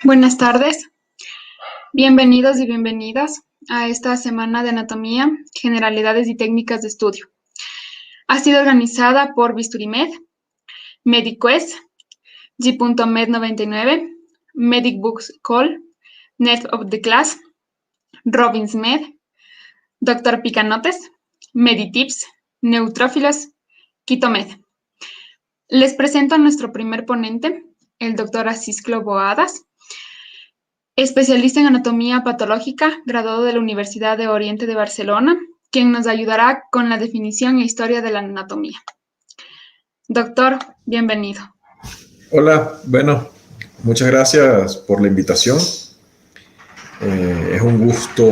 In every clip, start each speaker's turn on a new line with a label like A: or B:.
A: Buenas tardes, bienvenidos y bienvenidas a esta semana de Anatomía, Generalidades y Técnicas de Estudio. Ha sido organizada por Bisturimed, MediQuest, G.Med99, Medic Books Call, Net of the Class, Robbins Med, Dr. Picanotes, Meditips, Neutrófilos, Quitomed. Les presento a nuestro primer ponente, el Dr. Asisclo Boadas, especialista en anatomía patológica, graduado de la Universidad de Oriente de Barcelona, quien nos ayudará con la definición e historia de la anatomía. Doctor, bienvenido.
B: Hola, bueno, muchas gracias por la invitación. Es un gusto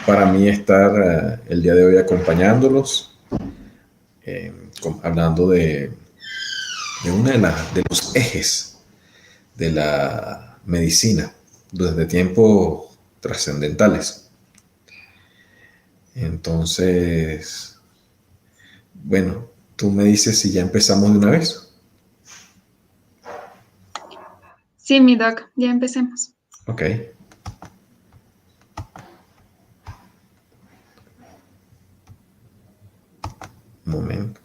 B: para mí estar el día de hoy acompañándolos, hablando de uno de los ejes de la medicina desde tiempos trascendentales. Entonces, bueno, tú me dices si ya empezamos de una vez.
A: Sí, mi doc, ya empecemos.
B: Ok. Un momento.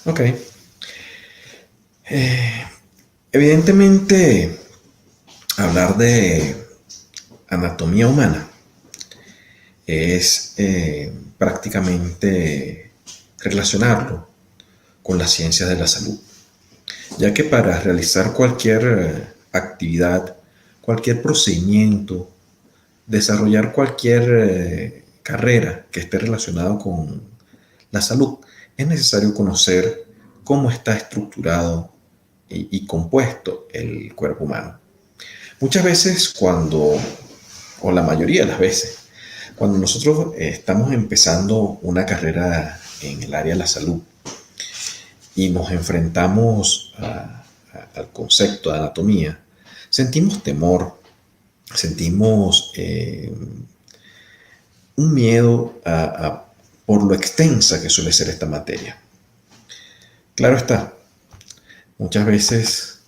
B: Ok. Evidentemente, hablar de anatomía humana es prácticamente relacionarlo con las ciencias de la salud, ya que para realizar cualquier actividad, cualquier procedimiento, desarrollar cualquier carrera que esté relacionada con la salud, es necesario conocer cómo está estructurado y compuesto el cuerpo humano. Muchas veces o la mayoría de las veces, cuando nosotros estamos empezando una carrera en el área de la salud y nos enfrentamos al concepto de anatomía, sentimos temor, sentimos un miedo por lo extensa que suele ser esta materia. Claro está, muchas veces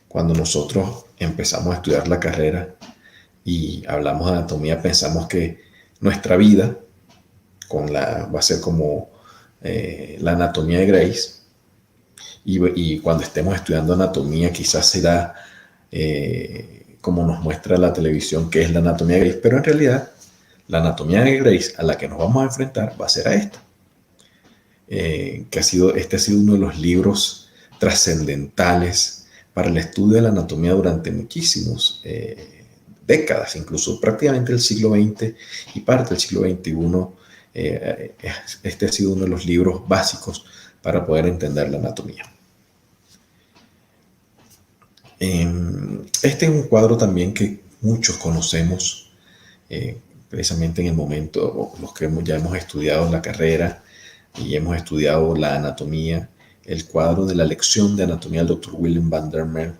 B: cuando nosotros empezamos a estudiar la carrera y hablamos de anatomía, pensamos que nuestra vida va a ser como la anatomía de Grace, y cuando estemos estudiando anatomía quizás será como nos muestra la televisión, que es la anatomía de Grace, pero en realidad la anatomía de Grace a la que nos vamos a enfrentar va a ser a esta, este ha sido uno de los libros trascendentales para el estudio de la anatomía durante muchísimos décadas, incluso prácticamente el siglo XX y parte del siglo XXI. Este ha sido uno de los libros básicos para poder entender la anatomía. Este es un cuadro también que muchos conocemos, precisamente en el momento, los que ya hemos estudiado la carrera y hemos estudiado la anatomía, el cuadro de la lección de anatomía del Dr. Willem van der Meer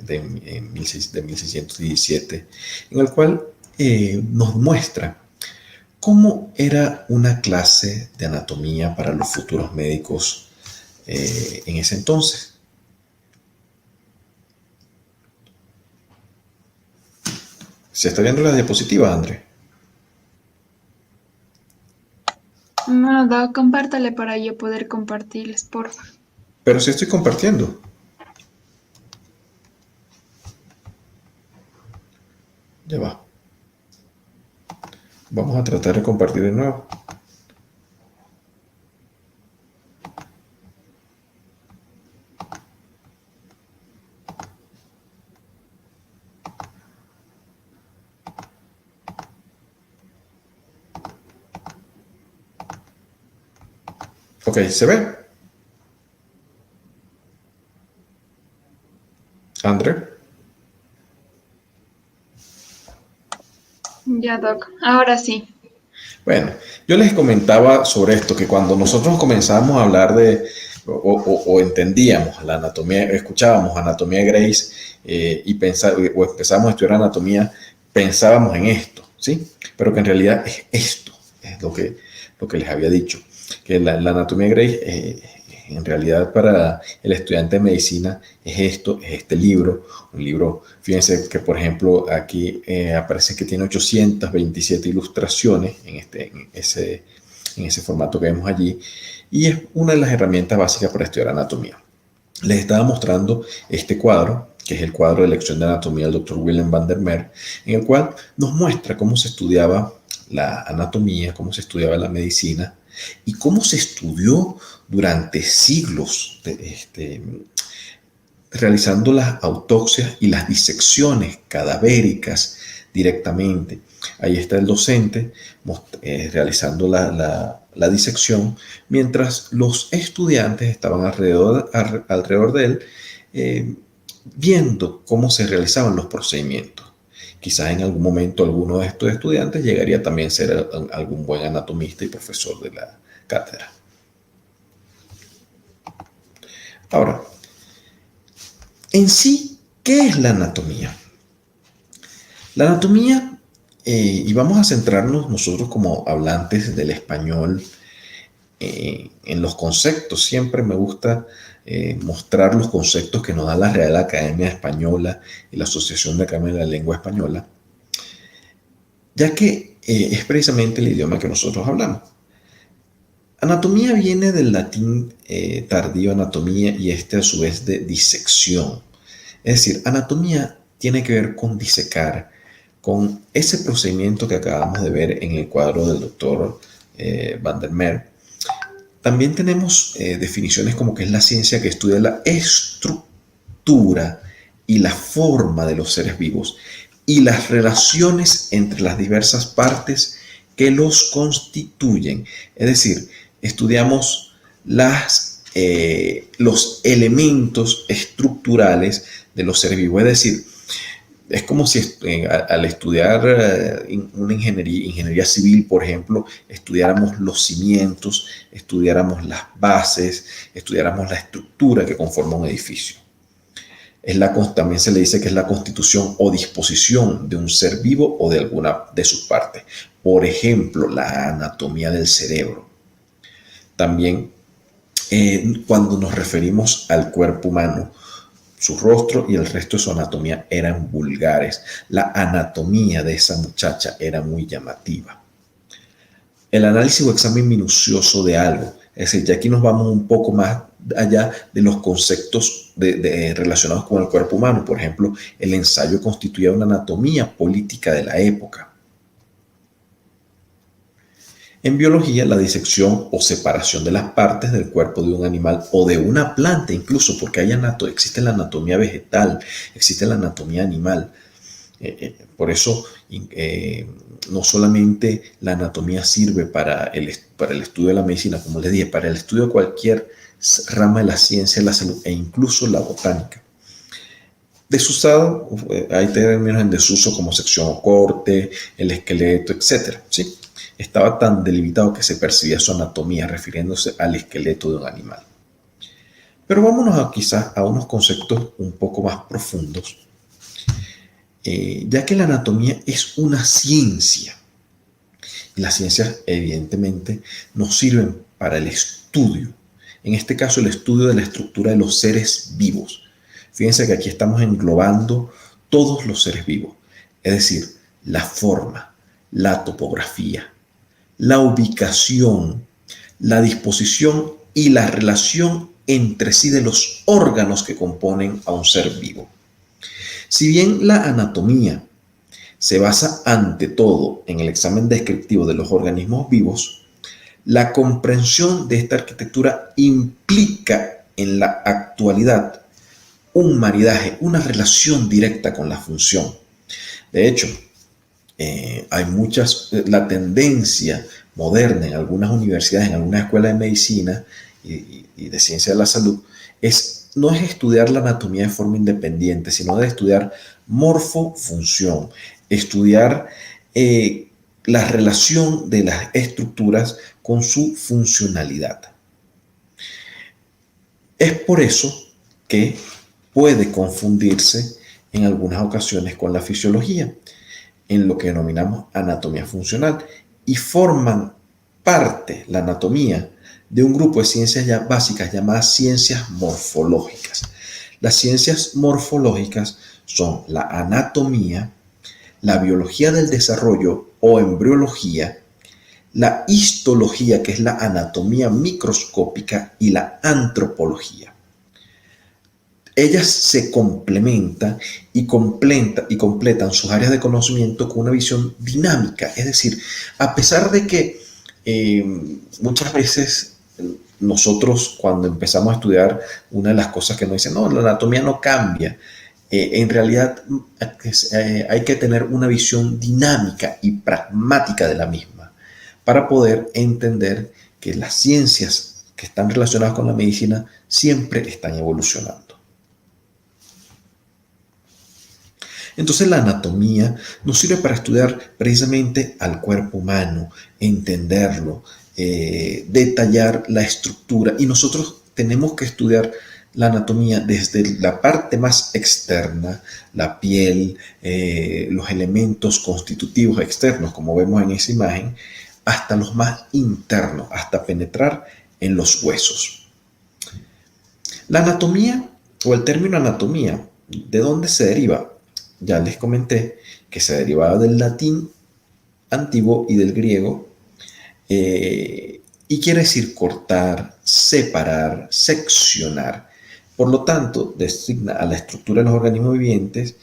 B: de 1617, en el cual nos muestra cómo era una clase de anatomía para los futuros médicos en ese entonces. ¿Se está viendo la diapositiva, André?
A: No, doc, compártale para yo poder compartirles, porfa.
B: Pero sí estoy compartiendo. Ya va. Vamos a tratar de compartir de nuevo. Ok, ¿se ve? André.
A: Ya, doc, ahora sí.
B: Bueno, yo les comentaba sobre esto, que cuando nosotros comenzamos a hablar de o entendíamos la anatomía, escuchábamos anatomía de Grey o empezábamos a estudiar anatomía, pensábamos en esto, ¿sí? Pero que en realidad es esto, es lo que les había dicho, que la anatomía de Grey en realidad para el estudiante de medicina es esto, es este libro, un libro, fíjense que por ejemplo aquí aparece que tiene 827 ilustraciones en ese formato que vemos allí, y es una de las herramientas básicas para estudiar anatomía. Les estaba mostrando este cuadro, que es el cuadro de lección de anatomía del Dr. Willem van der Merwe, en el cual nos muestra cómo se estudiaba la anatomía, cómo se estudiaba la medicina y cómo se estudió durante siglos, realizando las autopsias y las disecciones cadavéricas directamente. Ahí está el docente realizando la disección, mientras los estudiantes estaban alrededor de él, viendo cómo se realizaban los procedimientos. Quizás en algún momento alguno de estos estudiantes llegaría también a ser algún buen anatomista y profesor de la cátedra. Ahora, en sí, ¿qué es la anatomía? La anatomía, y vamos a centrarnos nosotros como hablantes del español en los conceptos. Siempre me gusta mostrar los conceptos que nos da la Real Academia Española y la Asociación de Academia de la Lengua Española, ya que es precisamente el idioma que nosotros hablamos. Anatomía viene del latín tardío anatomía y a su vez de disección. Es decir, anatomía tiene que ver con disecar, con ese procedimiento que acabamos de ver en el cuadro del doctor van der Merwe. También tenemos definiciones como que es la ciencia que estudia la estructura y la forma de los seres vivos y las relaciones entre las diversas partes que los constituyen. Es decir, estudiamos los elementos estructurales de los seres vivos. Es decir, es como si al estudiar una ingeniería civil, por ejemplo, estudiáramos los cimientos, estudiáramos las bases, estudiáramos la estructura que conforma un edificio. También se le dice que es la constitución o disposición de un ser vivo o de alguna de sus partes. Por ejemplo, la anatomía del cerebro. También cuando nos referimos al cuerpo humano, su rostro y el resto de su anatomía eran vulgares. La anatomía de esa muchacha era muy llamativa. El análisis o examen minucioso de algo. Es decir, ya aquí nos vamos un poco más allá de los conceptos relacionados con el cuerpo humano. Por ejemplo, el ensayo constituía una anatomía política de la época. En biología, la disección o separación de las partes del cuerpo de un animal o de una planta, incluso porque existe la anatomía vegetal, existe la anatomía animal. Por eso, no solamente la anatomía sirve para el estudio de la medicina, como les dije, para el estudio de cualquier rama de la ciencia de la salud e incluso la botánica. Desusado, hay términos en desuso como sección o corte, el esqueleto, etc. ¿Sí? Estaba tan delimitado que se percibía su anatomía refiriéndose al esqueleto de un animal. Pero vámonos quizás a unos conceptos un poco más profundos, ya que la anatomía es una ciencia. Y las ciencias evidentemente nos sirven para el estudio, en este caso el estudio de la estructura de los seres vivos. Fíjense que aquí estamos englobando todos los seres vivos, es decir, la forma, la topografía, la ubicación, la disposición y la relación entre sí de los órganos que componen a un ser vivo. Si bien la anatomía se basa ante todo en el examen descriptivo de los organismos vivos, la comprensión de esta arquitectura implica en la actualidad un maridaje, una relación directa con la función. De hecho, la tendencia moderna en algunas universidades, en algunas escuelas de medicina y de ciencia de la salud, no es estudiar la anatomía de forma independiente, sino de estudiar morfofunción, estudiar la relación de las estructuras con su funcionalidad. Es por eso que puede confundirse en algunas ocasiones con la fisiología, en lo que denominamos anatomía funcional, y forman parte, la anatomía, de un grupo de ciencias ya básicas llamadas ciencias morfológicas. Las ciencias morfológicas son la anatomía, la biología del desarrollo o embriología, la histología, que es la anatomía microscópica, y la antropología. Ellas se complementan y completan sus áreas de conocimiento con una visión dinámica. Es decir, a pesar de que muchas veces nosotros cuando empezamos a estudiar, una de las cosas que nos dicen, no, la anatomía no cambia. En realidad hay que tener una visión dinámica y pragmática de la misma para poder entender que las ciencias que están relacionadas con la medicina siempre están evolucionando. Entonces la anatomía nos sirve para estudiar precisamente al cuerpo humano, entenderlo, detallar la estructura, y nosotros tenemos que estudiar la anatomía desde la parte más externa, la piel, los elementos constitutivos externos, como vemos en esa imagen, hasta los más internos, hasta penetrar en los huesos. La anatomía, o el término anatomía, ¿de dónde se deriva? Ya les comenté que se derivaba del latín antiguo y del griego, y quiere decir cortar, separar, seccionar. Por lo tanto, designa a la estructura de los organismos vivientes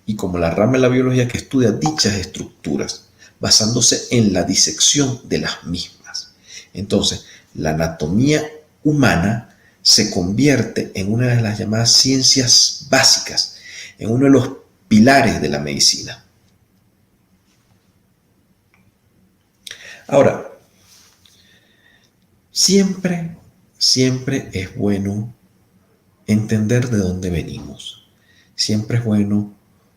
B: y como la rama de la biología que estudia dichas estructuras, basándose en la disección de las mismas. Entonces, la anatomía humana se convierte en una de las llamadas ciencias básicas, en uno de los pilares de la medicina. Ahora, siempre es bueno entender de dónde venimos. Siempre es bueno,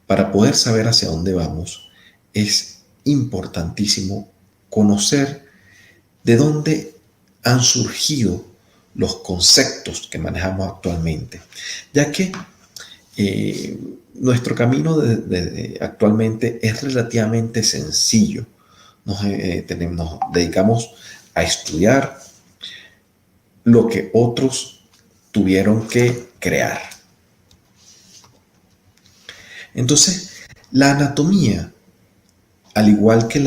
B: para poder saber hacia dónde vamos, es importantísimo conocer de dónde han surgido los conceptos que manejamos actualmente, ya que nuestro camino actualmente es relativamente sencillo. Nos dedicamos a estudiar lo que otros tuvieron que crear. Entonces, la anatomía, al igual que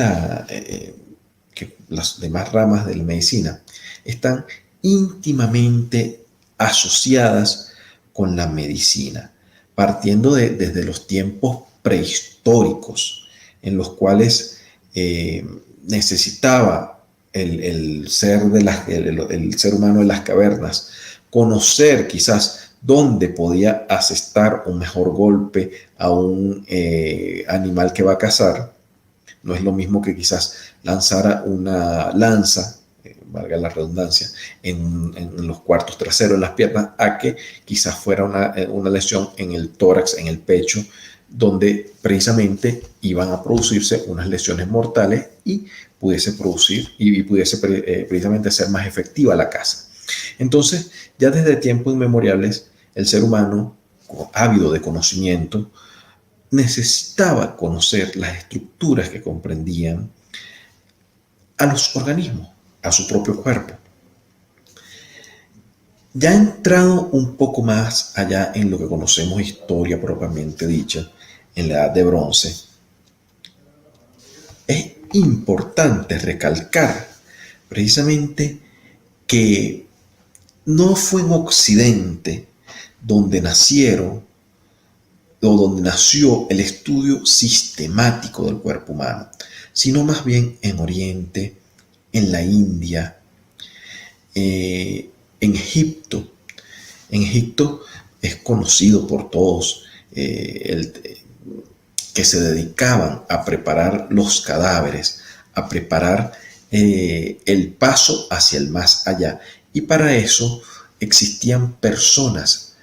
B: las demás ramas de la medicina, están íntimamente asociadas con la medicina, partiendo desde los tiempos prehistóricos, en los cuales necesitaba el ser humano de las cavernas conocer quizás dónde podía asestar un mejor golpe a un animal que va a cazar. No es lo mismo que quizás lanzara una lanza, valga la redundancia, en los cuartos traseros, en las piernas, a que quizás fuera una lesión en el tórax, en el pecho, donde precisamente iban a producirse unas lesiones mortales y pudiese precisamente ser más efectiva la caza. Entonces, ya desde tiempos inmemoriales, el ser humano, ávido de conocimiento, necesitaba conocer las estructuras que comprendían a los organismos, a su propio cuerpo. Ya entrado un poco más allá en lo que conocemos historia propiamente dicha, en la Edad de Bronce, es importante recalcar precisamente que no fue en Occidente donde nació el estudio sistemático del cuerpo humano, sino más bien en Oriente, en la India, en Egipto. En Egipto es conocido por todos que se dedicaban a preparar los cadáveres, a preparar el paso hacia el más allá. Y para eso existían personas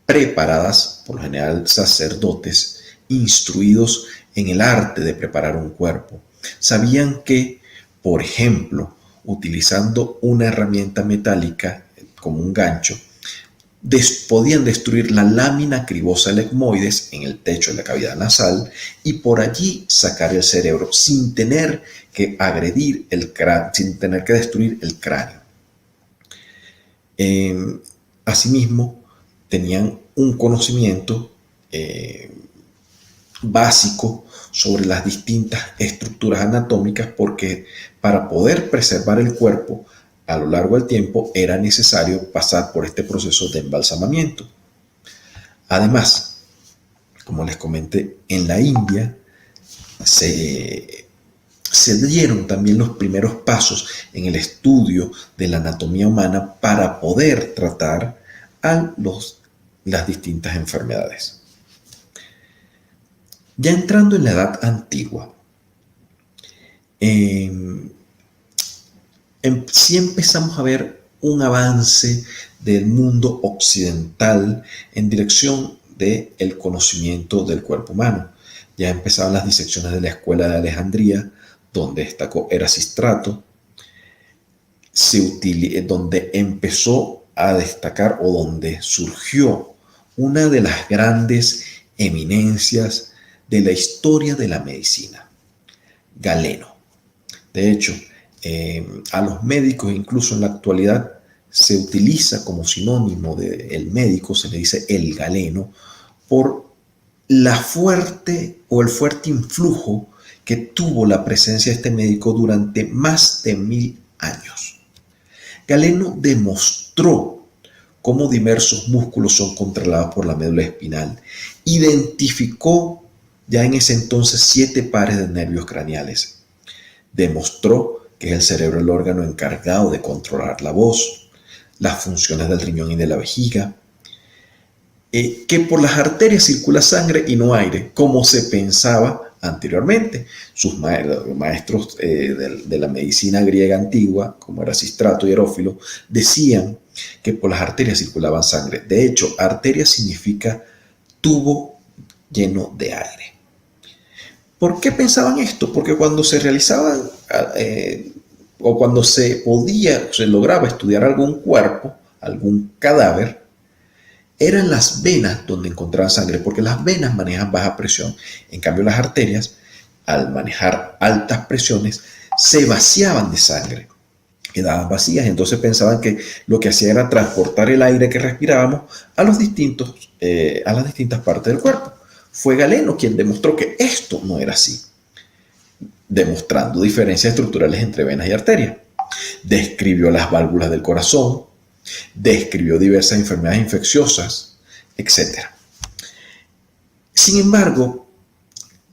B: preparadas, por lo general sacerdotes, instruidos en el arte de preparar un cuerpo. Sabían que, por ejemplo, utilizando una herramienta metálica como un gancho, podían destruir la lámina cribosa del etmoides en el techo de la cavidad nasal y por allí sacar el cerebro sin tener que agredir el cráneo, sin tener que destruir el cráneo. Asimismo, tenían un conocimiento básico sobre las distintas estructuras anatómicas, porque para poder preservar el cuerpo a lo largo del tiempo era necesario pasar por este proceso de embalsamamiento. Además, como les comenté, en la India se dieron también los primeros pasos en el estudio de la anatomía humana para poder tratar a las distintas enfermedades. Ya entrando en la Edad Antigua, sí empezamos a ver un avance del mundo occidental en dirección del conocimiento del cuerpo humano. Ya empezaban las disecciones de la Escuela de Alejandría, donde destacó Erasistrato, donde empezó a destacar o donde surgió una de las grandes eminencias de la historia de la medicina, Galeno. De hecho, a los médicos, incluso en la actualidad, se utiliza como sinónimo del médico, se le dice el galeno, por el fuerte influjo que tuvo la presencia de este médico durante más de 1000 años. Galeno demostró cómo diversos músculos son controlados por la médula espinal. Identificó ya en ese entonces 7 pares de nervios craneales. Demostró que es el cerebro el órgano encargado de controlar la voz, las funciones del riñón y de la vejiga, que por las arterias circula sangre y no aire, como se pensaba anteriormente. Sus maestros de la medicina griega antigua, como Erasistrato y Herófilo, decían que por las arterias circulaba sangre. De hecho, arteria significa tubo lleno de aire. ¿Por qué pensaban esto? Porque cuando se realizaban o cuando se lograba estudiar algún cuerpo, algún cadáver, eran las venas donde encontraban sangre, porque las venas manejan baja presión. En cambio, las arterias, al manejar altas presiones, se vaciaban de sangre, quedaban vacías. Entonces pensaban que lo que hacía era transportar el aire que respirábamos a las distintas partes del cuerpo. Fue Galeno quien demostró que esto no era así, demostrando diferencias estructurales entre venas y arterias. Describió las válvulas del corazón, describió diversas enfermedades infecciosas, etc. Sin embargo,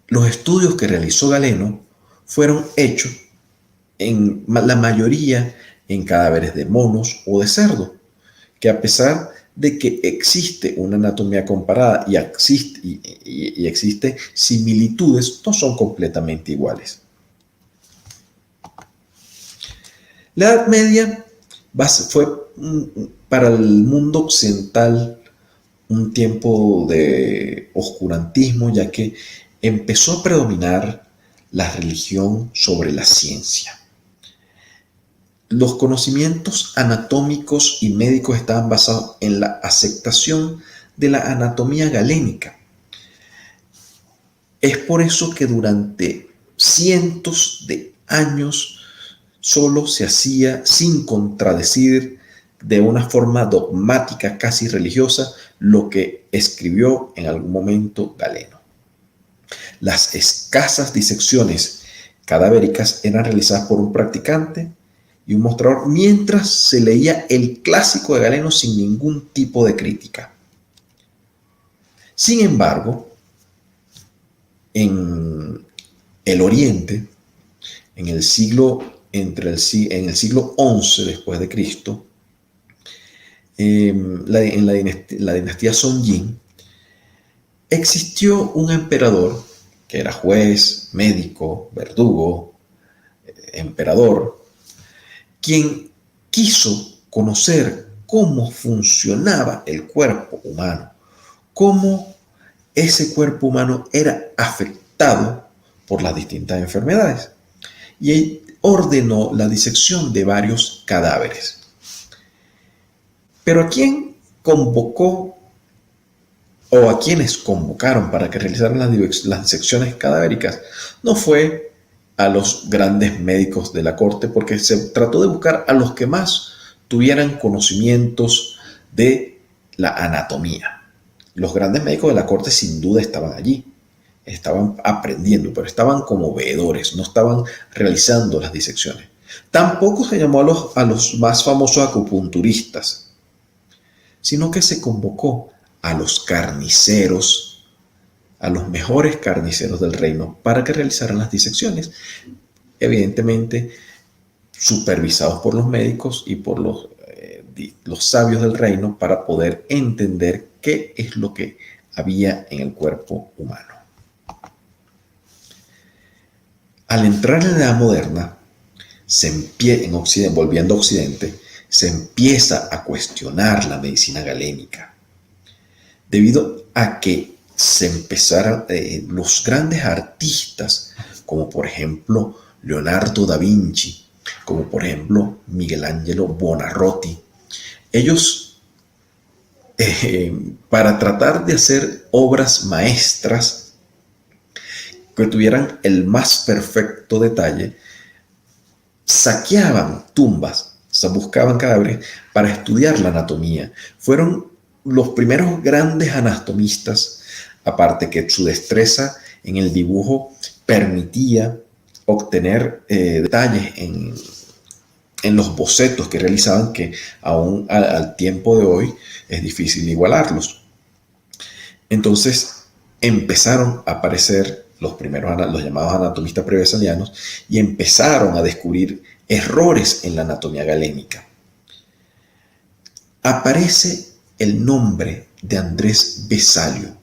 B: los estudios que realizó Galeno fueron hechos en la mayoría en cadáveres de monos o de cerdo, que a pesar de que existe una anatomía comparada y existe similitudes, no son completamente iguales. La Edad Media fue para el mundo occidental un tiempo de oscurantismo, ya que empezó a predominar la religión sobre la ciencia. Los conocimientos anatómicos y médicos estaban basados en la aceptación de la anatomía galénica. Es por eso que durante cientos de años solo se hacía, sin contradecir de una forma dogmática, casi religiosa, lo que escribió en algún momento Galeno. Las escasas disecciones cadavéricas eran realizadas por un practicante y un mostrador, mientras se leía el clásico de Galeno sin ningún tipo de crítica. Sin embargo, en el Oriente, en el siglo XI después de Cristo, en la dinastía Sonjin, existió un emperador que era juez, médico, verdugo, emperador, quien quiso conocer cómo funcionaba el cuerpo humano, cómo ese cuerpo humano era afectado por las distintas enfermedades, y ordenó la disección de varios cadáveres. Pero ¿a quién convocó o a quienes convocaron para que realizaran las disecciones cadavéricas no fue a los grandes médicos de la corte, porque se trató de buscar a los que más tuvieran conocimientos de la anatomía. Los grandes médicos de la corte sin duda estaban allí, estaban aprendiendo, pero estaban como veedores, no estaban realizando las disecciones. Tampoco se llamó a los más famosos acupunturistas, sino que se convocó a los carniceros, a los mejores carniceros del reino, para que realizaran las disecciones, evidentemente supervisados por los médicos y por los sabios del reino, para poder entender qué es lo que había en el cuerpo humano. Al entrar en la Edad Moderna, volviendo a Occidente, se empieza a cuestionar la medicina galénica, debido a que se empezaron los grandes artistas, como por ejemplo Leonardo da Vinci, como por ejemplo Miguel Ángelo Buonarroti. Ellos, para tratar de hacer obras maestras que tuvieran el más perfecto detalle, saqueaban tumbas, o sea, buscaban cadáveres para estudiar la anatomía. Fueron los primeros grandes anatomistas, aparte que su destreza en el dibujo permitía obtener detalles en los bocetos que realizaban, que aún al tiempo de hoy es difícil igualarlos. Entonces empezaron a aparecer los llamados anatomistas prevesalianos, y empezaron a descubrir errores en la anatomía galénica. Aparece el nombre de Andrés Vesalio,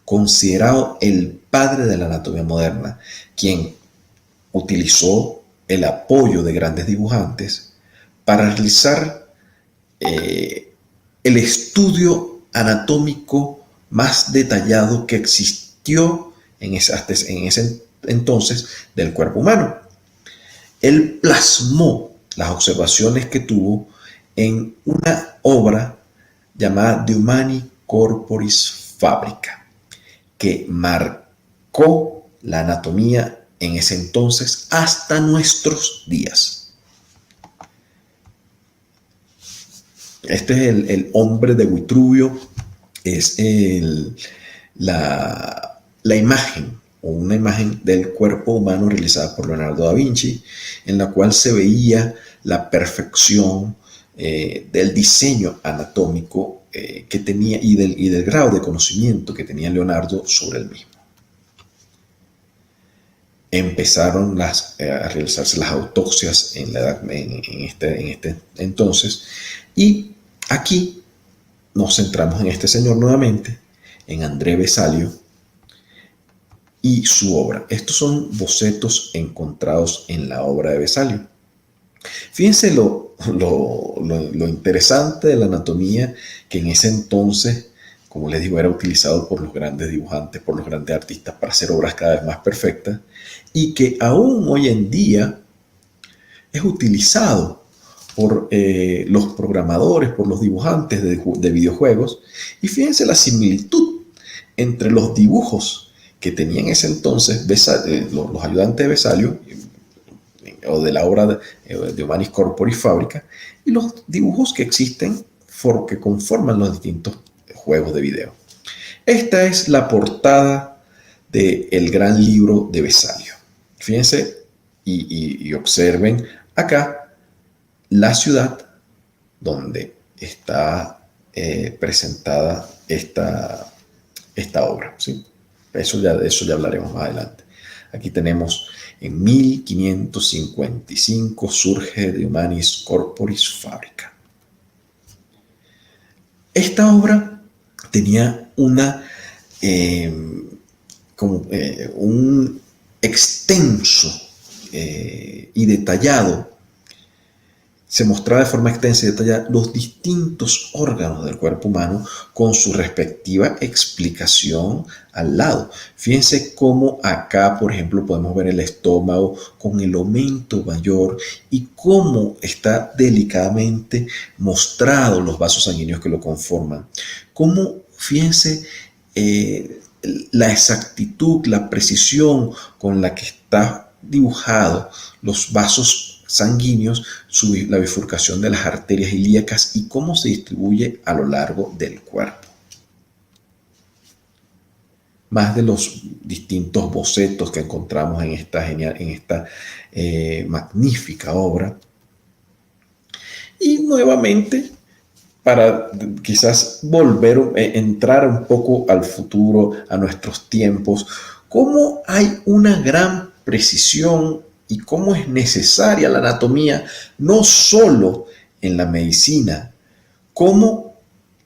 B: considerado el padre de la anatomía moderna, quien utilizó el apoyo de grandes dibujantes para realizar el estudio anatómico más detallado que existió en ese entonces del cuerpo humano. Él plasmó las observaciones que tuvo en una obra llamada De Humani Corporis Fabrica, que marcó la anatomía en ese entonces hasta nuestros días. Este es el hombre de Vitruvio, es la imagen o una imagen del cuerpo humano realizada por Leonardo da Vinci, en la cual se veía la perfección del diseño anatómico que tenía y del grado de conocimiento que tenía Leonardo sobre el mismo. Empezaron a realizarse las autopsias en este entonces, y aquí nos centramos en este señor nuevamente, en André Vesalio y su obra. Estos son bocetos encontrados en la obra de Vesalio. Fíjense lo interesante de la anatomía, que en ese entonces, como les digo, era utilizado por los grandes dibujantes, por los grandes artistas, para hacer obras cada vez más perfectas, y que aún hoy en día es utilizado por los programadores, por los dibujantes de videojuegos. Y fíjense la similitud entre los dibujos que tenían en ese entonces los ayudantes de Vesalio, o de la obra de Humanis Corporis Fabrica, y los dibujos que existen que conforman los distintos juegos de video. Esta es la portada del gran libro de Vesalio. Fíjense y observen acá la ciudad donde está presentada esta obra, ¿sí? De eso ya hablaremos más adelante. Aquí tenemos: en 1555 surge De Humanis Corporis Fabrica. Esta obra tenía un extenso y detallado se mostraba de forma extensa y detallada los distintos órganos del cuerpo humano con su respectiva explicación al lado. Fíjense cómo acá, por ejemplo, podemos ver el estómago con el aumento mayor y cómo está delicadamente mostrado los vasos sanguíneos que lo conforman. Cómo, fíjense, la exactitud, la precisión con la que está dibujado los vasos sanguíneos, la bifurcación de las arterias ilíacas y cómo se distribuye a lo largo del cuerpo. Más de los distintos bocetos que encontramos en esta magnífica obra. Y nuevamente, para quizás entrar un poco al futuro, a nuestros tiempos, cómo hay una gran precisión y cómo es necesaria la anatomía, no solo en la medicina, cómo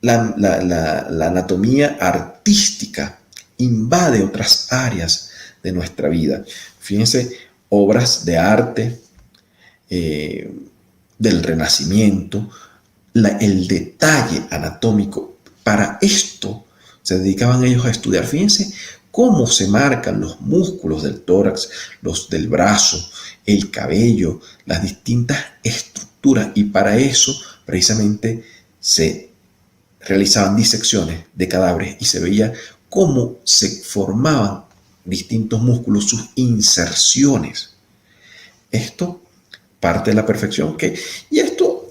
B: la anatomía artística invade otras áreas de nuestra vida. Fíjense, obras de arte del Renacimiento, el detalle anatómico. Para esto se dedicaban ellos a estudiar. Fíjense cómo se marcan los músculos del tórax, los del brazo, el cabello, las distintas estructuras. Y para eso, precisamente, se realizaban disecciones de cadáveres y se veía cómo se formaban distintos músculos, sus inserciones. Esto parte de la perfección.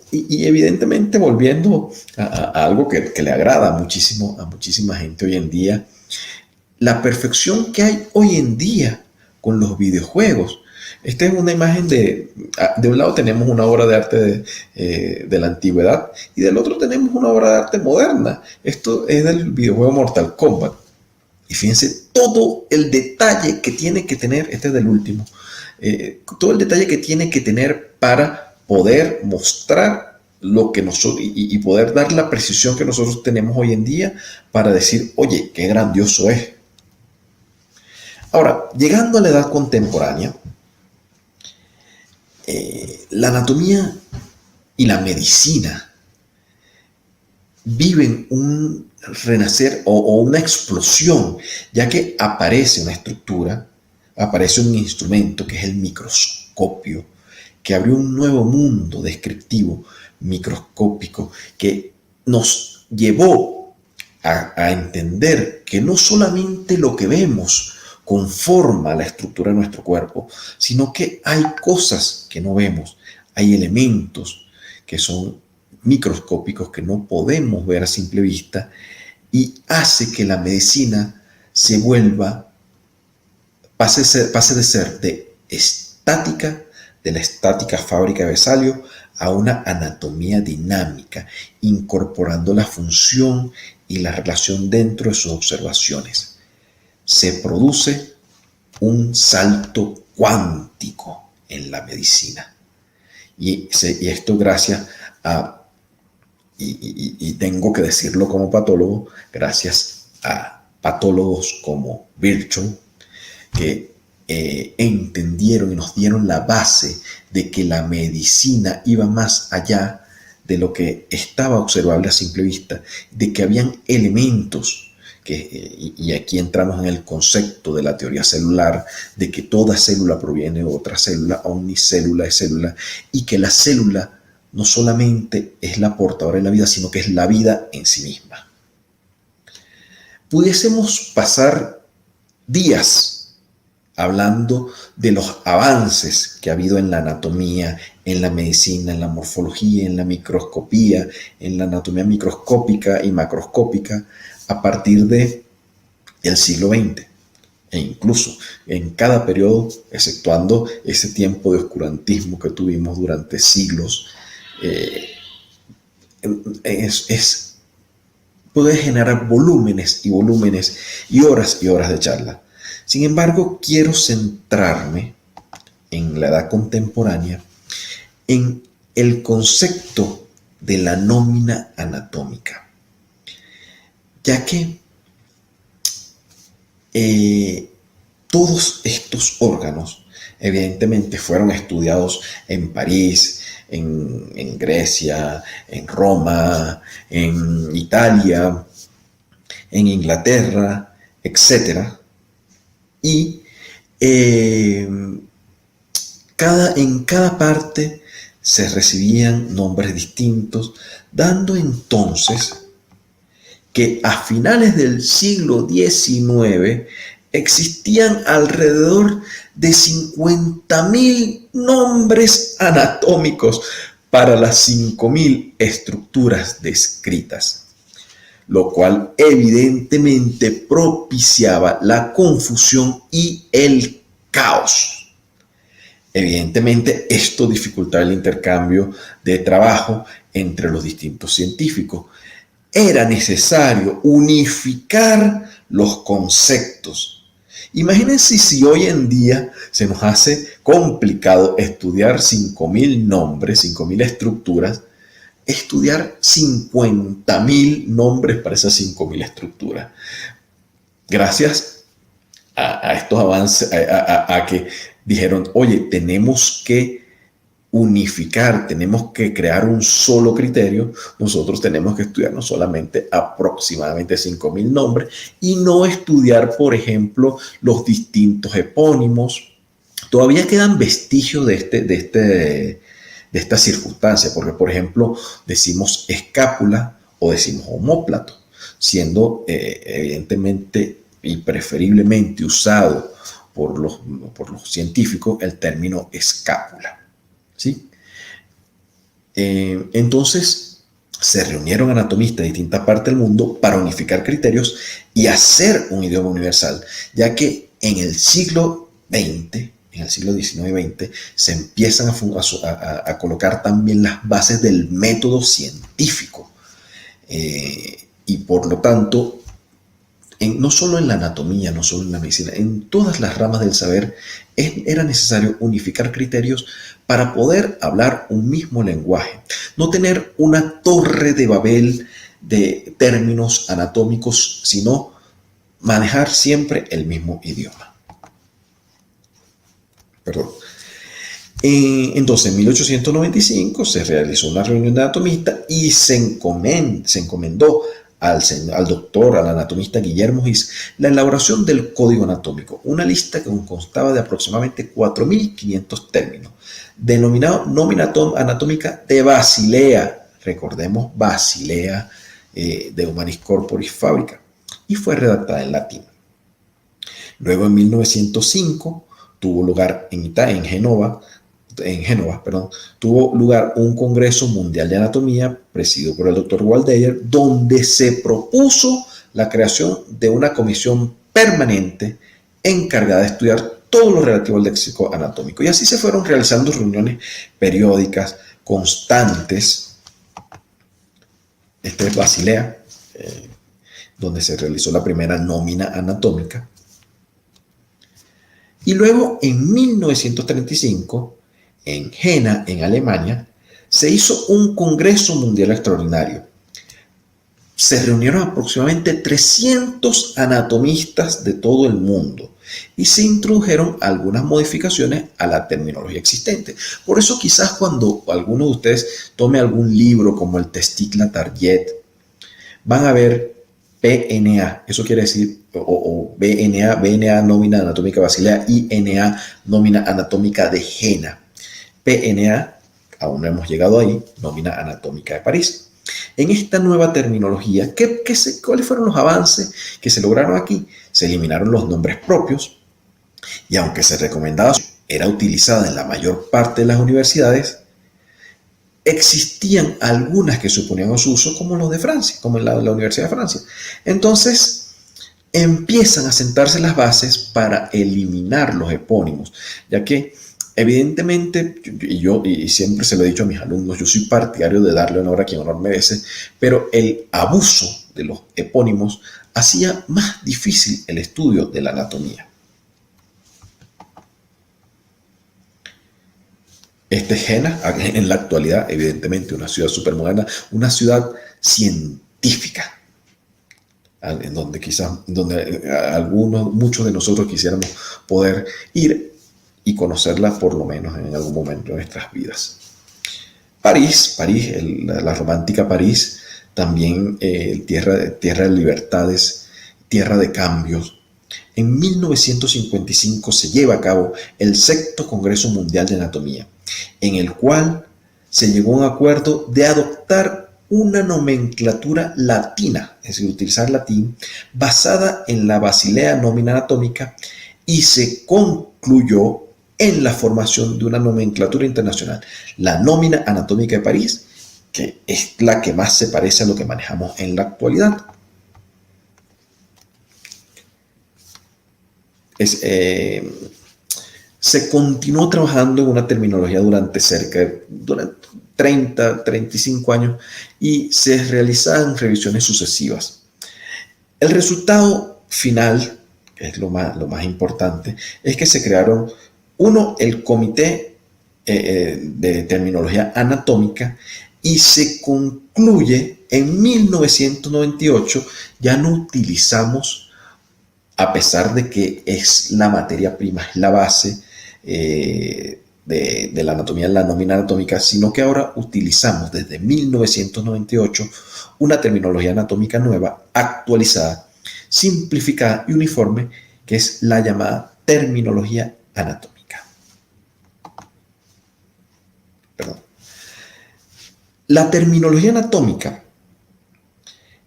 B: Y evidentemente, volviendo a algo que le agrada muchísimo a muchísima gente hoy en día, la perfección que hay hoy en día con los videojuegos. Esta es una imagen de un lado tenemos una obra de arte de la antigüedad y del otro tenemos una obra de arte moderna. Esto es del videojuego Mortal Kombat. Y fíjense todo el detalle que tiene que tener, este es del último, todo el detalle que tiene que tener para poder mostrar lo que nosotros y poder dar la precisión que nosotros tenemos hoy en día para decir, oye, qué grandioso es. Ahora, llegando a la edad contemporánea, la anatomía y la medicina viven un renacer o una explosión, ya que aparece una estructura, aparece un instrumento que es el microscopio, que abrió un nuevo mundo descriptivo, microscópico, que nos llevó a entender que no solamente lo que vemos conforma la estructura de nuestro cuerpo, sino que hay cosas que no vemos, hay elementos que son microscópicos que no podemos ver a simple vista y hace que la medicina pase de ser de la estática fábrica de Vesalio, a una anatomía dinámica, incorporando la función y la relación dentro de sus observaciones. Se produce un salto cuántico en la medicina. Y esto gracias a, y tengo que decirlo como patólogo, gracias a patólogos como Virchow, que entendieron y nos dieron la base de que la medicina iba más allá de lo que estaba observable a simple vista, de que habían elementos y aquí entramos en el concepto de la teoría celular, de que toda célula proviene de otra célula, omnicélula es célula, y que la célula no solamente es la portadora de la vida, sino que es la vida en sí misma. Pudiésemos pasar días hablando de los avances que ha habido en la anatomía, en la medicina, en la morfología, en la microscopía, en la anatomía microscópica y macroscópica a partir del siglo XX. E incluso en cada periodo, exceptuando ese tiempo de oscurantismo que tuvimos durante siglos, puede generar volúmenes y volúmenes y horas de charla. Sin embargo, quiero centrarme en la edad contemporánea en el concepto de la nómina anatómica, ya que todos estos órganos evidentemente fueron estudiados en París, en Grecia, en Roma, en Italia, en Inglaterra, etcétera. Y en cada parte se recibían nombres distintos, dando entonces que a finales del siglo XIX existían alrededor de 50.000 nombres anatómicos para las 5.000 estructuras descritas, lo cual evidentemente propiciaba la confusión y el caos. Evidentemente, esto dificultaba el intercambio de trabajo entre los distintos científicos. Era necesario unificar los conceptos. Imagínense si hoy en día se nos hace complicado estudiar 5.000 nombres, 5.000 estructuras, estudiar 50.000 nombres para esas 5.000 estructuras. Gracias a estos avances, a que dijeron, oye, tenemos que unificar, tenemos que crear un solo criterio, nosotros tenemos que estudiar no solamente aproximadamente 5.000 nombres y no estudiar, por ejemplo, los distintos epónimos. Todavía quedan vestigios de esta circunstancia, porque, por ejemplo, decimos escápula o decimos omóplato, siendo evidentemente y preferiblemente usado por los científicos el término escápula. ¿Sí? Entonces se reunieron anatomistas de distintas partes del mundo para unificar criterios y hacer un idioma universal, ya que en el siglo XX, en el siglo XIX y XX, se empiezan a colocar también las bases del método científico. Y por lo tanto, no solo en la anatomía, no solo en la medicina, en todas las ramas del saber era necesario unificar criterios para poder hablar un mismo lenguaje, no tener una torre de Babel de términos anatómicos, sino manejar siempre el mismo idioma. Perdón. Entonces, en 1895 se realizó una reunión de anatomistas y se encomendó al doctor, al anatomista Guillermo Gis, la elaboración del código anatómico, una lista que constaba de aproximadamente 4.500 términos, denominado nómina anatómica de Basilea, recordemos Basilea de Humanis Corporis Fabrica, y fue redactada en latín. Luego, en 1905, tuvo lugar en Génova, tuvo lugar un Congreso Mundial de Anatomía presidido por el Dr. Waldeyer, donde se propuso la creación de una comisión permanente encargada de estudiar todo lo relativo al léxico anatómico. Y así se fueron realizando reuniones periódicas, constantes. Este es Basilea, donde se realizó la primera nómina anatómica. Y luego, en 1935, en Jena, en Alemania, se hizo un Congreso Mundial Extraordinario. Se reunieron aproximadamente 300 anatomistas de todo el mundo y se introdujeron algunas modificaciones a la terminología existente. Por eso quizás cuando alguno de ustedes tome algún libro como el Testicla Target, van a ver PNA, eso quiere decir, o BNA, nómina anatómica Basilea, INA, nómina anatómica de Jena. PNA, aún no hemos llegado ahí, nómina anatómica de París. En esta nueva terminología, ¿cuáles fueron los avances que se lograron aquí? Se eliminaron los nombres propios y aunque se recomendaba, era utilizada en la mayor parte de las universidades, existían algunas que suponían su uso, como los de Francia, como en la Universidad de Francia. Entonces, empiezan a sentarse las bases para eliminar los epónimos, ya que evidentemente, y siempre se lo he dicho a mis alumnos, yo soy partidario de darle honor a quien honor merece, pero el abuso de los epónimos hacía más difícil el estudio de la anatomía. Este Jena, en la actualidad, evidentemente, una ciudad supermoderna, una ciudad científica, en donde muchos de nosotros quisiéramos poder ir y conocerla por lo menos en algún momento de nuestras vidas. La romántica París, también tierra de libertades, tierra de cambios. En 1955 se lleva a cabo el sexto Congreso Mundial de Anatomía, en el cual se llegó a un acuerdo de adoptar una nomenclatura latina, es decir, utilizar latín, basada en la Basilea Nómina Anatómica, y se concluyó en la formación de una nomenclatura internacional, la Nómina Anatómica de París, que es la que más se parece a lo que manejamos en la actualidad. Se continuó trabajando en una terminología durante 35 años, y se realizaban revisiones sucesivas. El resultado final, que es lo más importante, es que se crearon, el Comité de Terminología Anatómica, y se concluye en 1998. Ya no utilizamos, a pesar de que es la materia prima, es la base de la anatomía, la nómina anatómica, sino que ahora utilizamos desde 1998 una terminología anatómica nueva, actualizada, simplificada y uniforme, que es la llamada terminología anatómica. Perdón. La terminología anatómica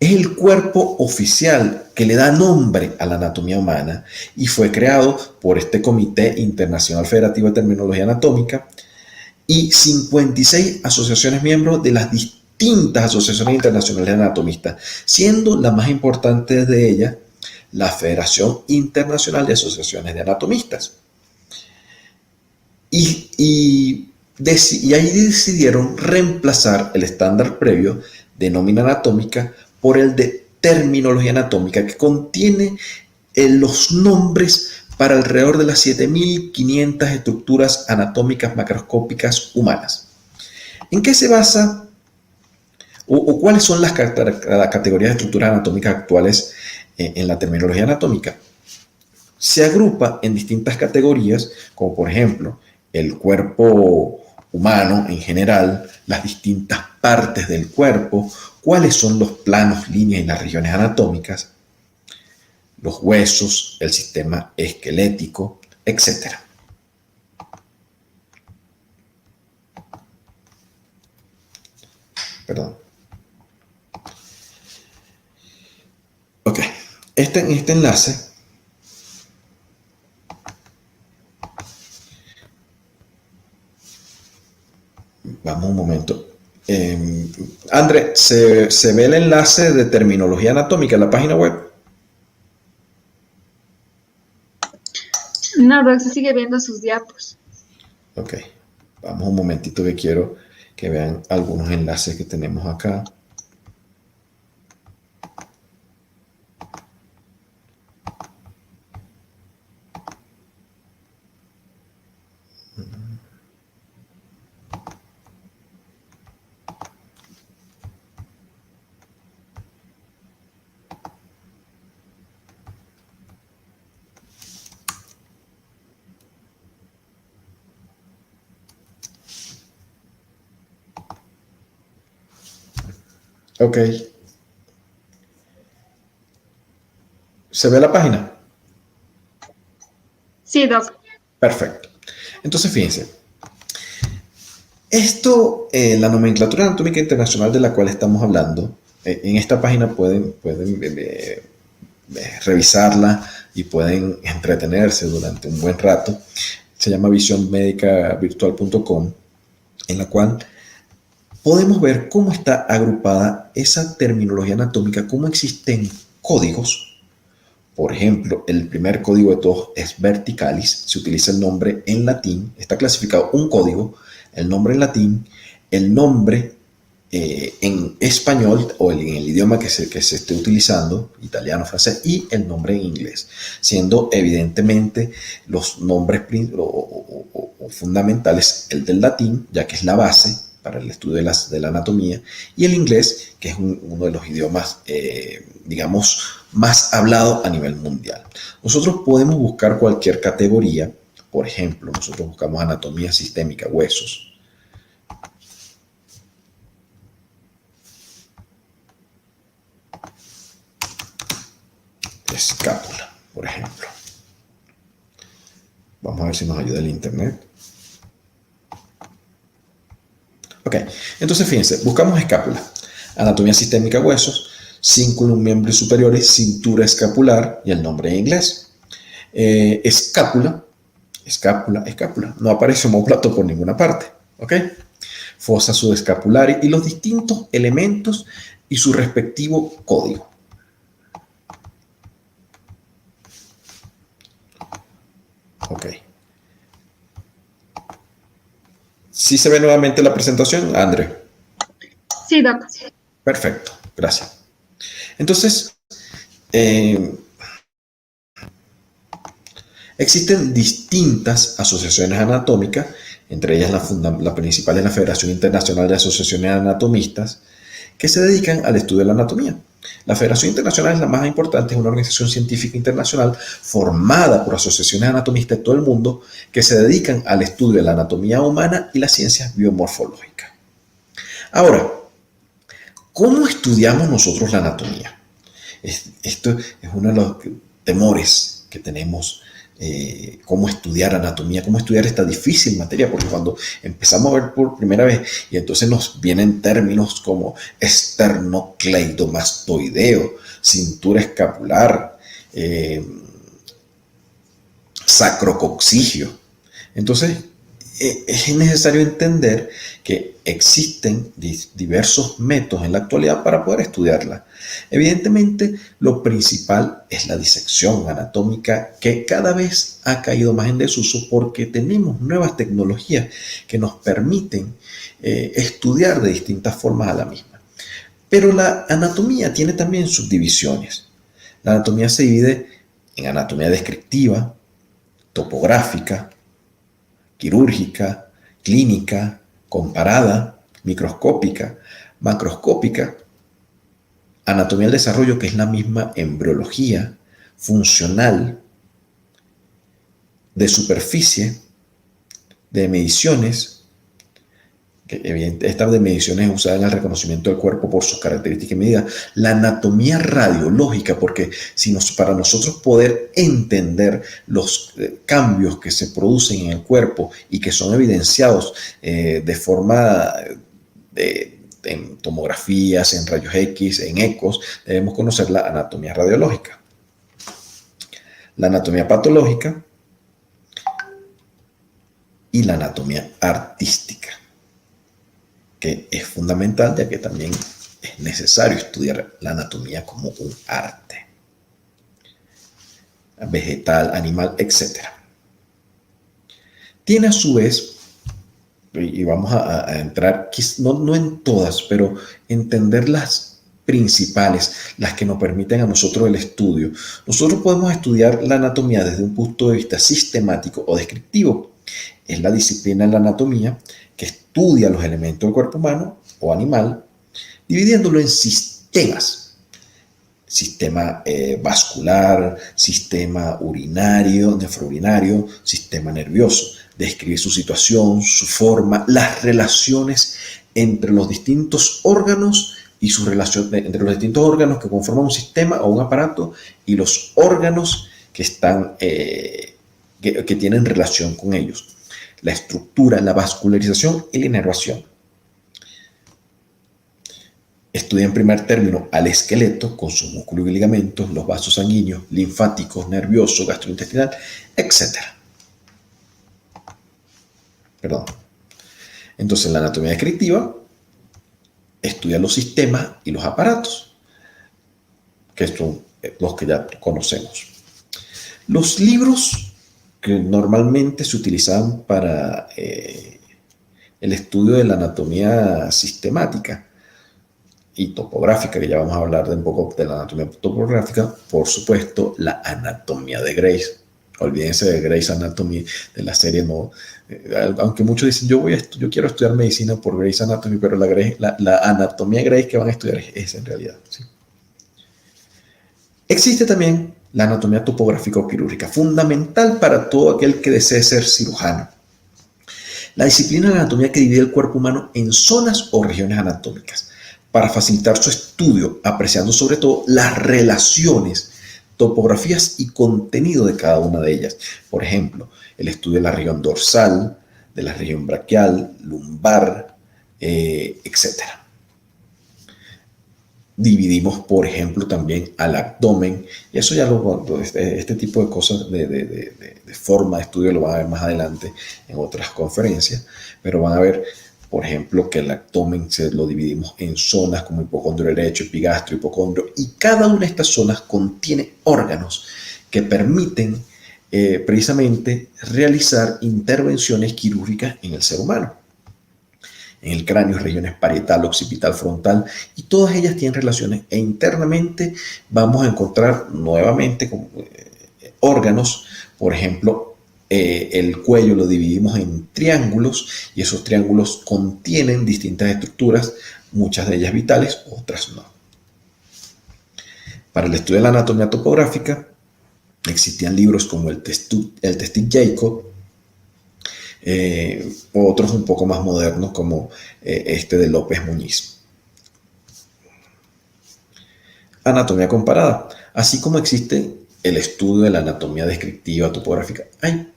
B: es el cuerpo oficial que le da nombre a la anatomía humana, y fue creado por este Comité Internacional Federativo de Terminología Anatómica y 56 asociaciones miembros de las distintas asociaciones internacionales de anatomistas, siendo la más importante de ellas la Federación Internacional de Asociaciones de Anatomistas. Y ahí decidieron reemplazar el estándar previo de nómina anatómica por el de terminología anatómica, que contiene los nombres para alrededor de las 7.500 estructuras anatómicas macroscópicas humanas. ¿En qué se basa o cuáles son las categorías de estructuras anatómicas actuales en la terminología anatómica? Se agrupa en distintas categorías, como por ejemplo el cuerpo humano en general, las distintas partes del cuerpo, cuáles son los planos, líneas y las regiones anatómicas, los huesos, el sistema esquelético, etc. Perdón. Ok, en este enlace vamos un momento. André, ¿se ve el enlace de terminología anatómica en la página web?
A: No, Doc, se sigue viendo sus diapos.
B: Ok, vamos un momentito, que quiero que vean algunos enlaces que tenemos acá. Ok. ¿Se ve la página?
A: Sí, Doc.
B: Perfecto. Entonces, fíjense. Esto, la nomenclatura anatómica internacional de la cual estamos hablando, en esta página pueden revisarla y pueden entretenerse durante un buen rato. Se llama visionmedicavirtual.com, en la cual podemos ver cómo está agrupada esa terminología anatómica, cómo existen códigos. Por ejemplo, el primer código de todos es verticalis, se utiliza el nombre en latín, está clasificado un código, el nombre en latín, el nombre en español o en el idioma que se esté utilizando, italiano, francés, y el nombre en inglés, siendo evidentemente los nombres fundamentales el del latín, ya que es la base para el estudio de la anatomía, y el inglés, que es uno de los idiomas, digamos, más hablado a nivel mundial. Nosotros podemos buscar cualquier categoría. Por ejemplo, nosotros buscamos anatomía sistémica, huesos. escápula, por ejemplo. Vamos a ver si nos ayuda el internet. Ok, entonces fíjense, buscamos escápula, anatomía sistémica huesos, cínculum miembros superiores, cintura escapular y el nombre en inglés. Escápula, no aparece omóplato por ninguna parte, ¿ok? Fosa subescapular y los distintos elementos y su respectivo código. Ok. ¿Sí se ve nuevamente la presentación, André?
A: Sí, doc.
B: Perfecto, gracias. Entonces, existen distintas asociaciones anatómicas, entre ellas la principal es la Federación Internacional de Asociaciones Anatomistas, que se dedican al estudio de la anatomía. La Federación Internacional es la más importante, es una organización científica internacional formada por asociaciones anatomistas de todo el mundo que se dedican al estudio de la anatomía humana y las ciencias biomorfológicas. Ahora, ¿cómo estudiamos nosotros la anatomía? Esto es uno de los temores que tenemos, cómo estudiar anatomía, cómo estudiar esta difícil materia, porque cuando empezamos a ver por primera vez y entonces nos vienen términos como esternocleidomastoideo, cintura escapular, sacrococcigio, entonces es necesario entender que existen diversos métodos en la actualidad para poder estudiarla. Evidentemente, lo principal es la disección anatómica, que cada vez ha caído más en desuso porque tenemos nuevas tecnologías que nos permiten estudiar de distintas formas a la misma. Pero la anatomía tiene también subdivisiones. La anatomía se divide en anatomía descriptiva, topográfica, quirúrgica, clínica, comparada, microscópica, macroscópica, anatomía del desarrollo, que es la misma embriología, funcional, de superficie, de mediciones, que evidentemente esta de mediciones es usada en el reconocimiento del cuerpo por sus características y medidas, la anatomía radiológica, porque para nosotros poder entender los cambios que se producen en el cuerpo y que son evidenciados de forma en tomografías, en rayos X, en ecos, debemos conocer la anatomía radiológica. La anatomía patológica y la anatomía artística, que es fundamental, ya que también es necesario estudiar la anatomía como un arte, vegetal, animal, etc. Tiene a su vez, y vamos a entrar, no en todas, pero entender las principales, las que nos permiten a nosotros el estudio. Nosotros podemos estudiar la anatomía desde un punto de vista sistemático o descriptivo. Es la disciplina de la anatomía que estudia los elementos del cuerpo humano o animal, dividiéndolo en sistemas. Sistema vascular, sistema urinario, nefrourinario, sistema nervioso. Describe su situación, su forma, las relaciones entre los distintos órganos y su relación entre los distintos órganos que conforman un sistema o un aparato y los órganos que están que tienen relación con ellos. La estructura, la vascularización y la inervación. Estudia en primer término al esqueleto con sus músculos y ligamentos, los vasos sanguíneos, linfáticos, nerviosos, gastrointestinal, etc. Entonces, la anatomía descriptiva estudia los sistemas y los aparatos, que son los que ya conocemos. Los libros que normalmente se utilizaban para el estudio de la anatomía sistemática y topográfica, que ya vamos a hablar de un poco de la anatomía topográfica, por supuesto, la anatomía de Gray's. Olvídense de Gray's Anatomy, de la serie, no. Aunque muchos dicen, yo quiero estudiar medicina por Gray's Anatomy, pero la anatomía de Gray's que van a estudiar es esa en realidad. ¿Sí? Existe también la anatomía topográfica o quirúrgica, fundamental para todo aquel que desee ser cirujano. La disciplina de la anatomía que divide el cuerpo humano en zonas o regiones anatómicas, para facilitar su estudio, apreciando sobre todo las relaciones topografías y contenido de cada una de ellas. Por ejemplo, el estudio de la región dorsal, de la región braquial, lumbar, etcétera. Dividimos, por ejemplo, también al abdomen, y eso ya este tipo de cosas de forma de estudio lo van a ver más adelante en otras conferencias, pero van a ver, por ejemplo, que el abdomen lo dividimos en zonas como hipocondrio derecho, epigastrio, hipocondrio, y cada una de estas zonas contiene órganos que permiten precisamente realizar intervenciones quirúrgicas en el ser humano. En el cráneo, regiones parietal, occipital, frontal, y todas ellas tienen relaciones, e internamente vamos a encontrar nuevamente órganos. Por ejemplo, el cuello lo dividimos en triángulos, y esos triángulos contienen distintas estructuras, muchas de ellas vitales, otras no. Para el estudio de la anatomía topográfica existían libros como el Testig-Jacob, otros un poco más modernos como este de López Muñiz. Anatomía comparada. Así como existe el estudio de la anatomía descriptiva topográfica, hay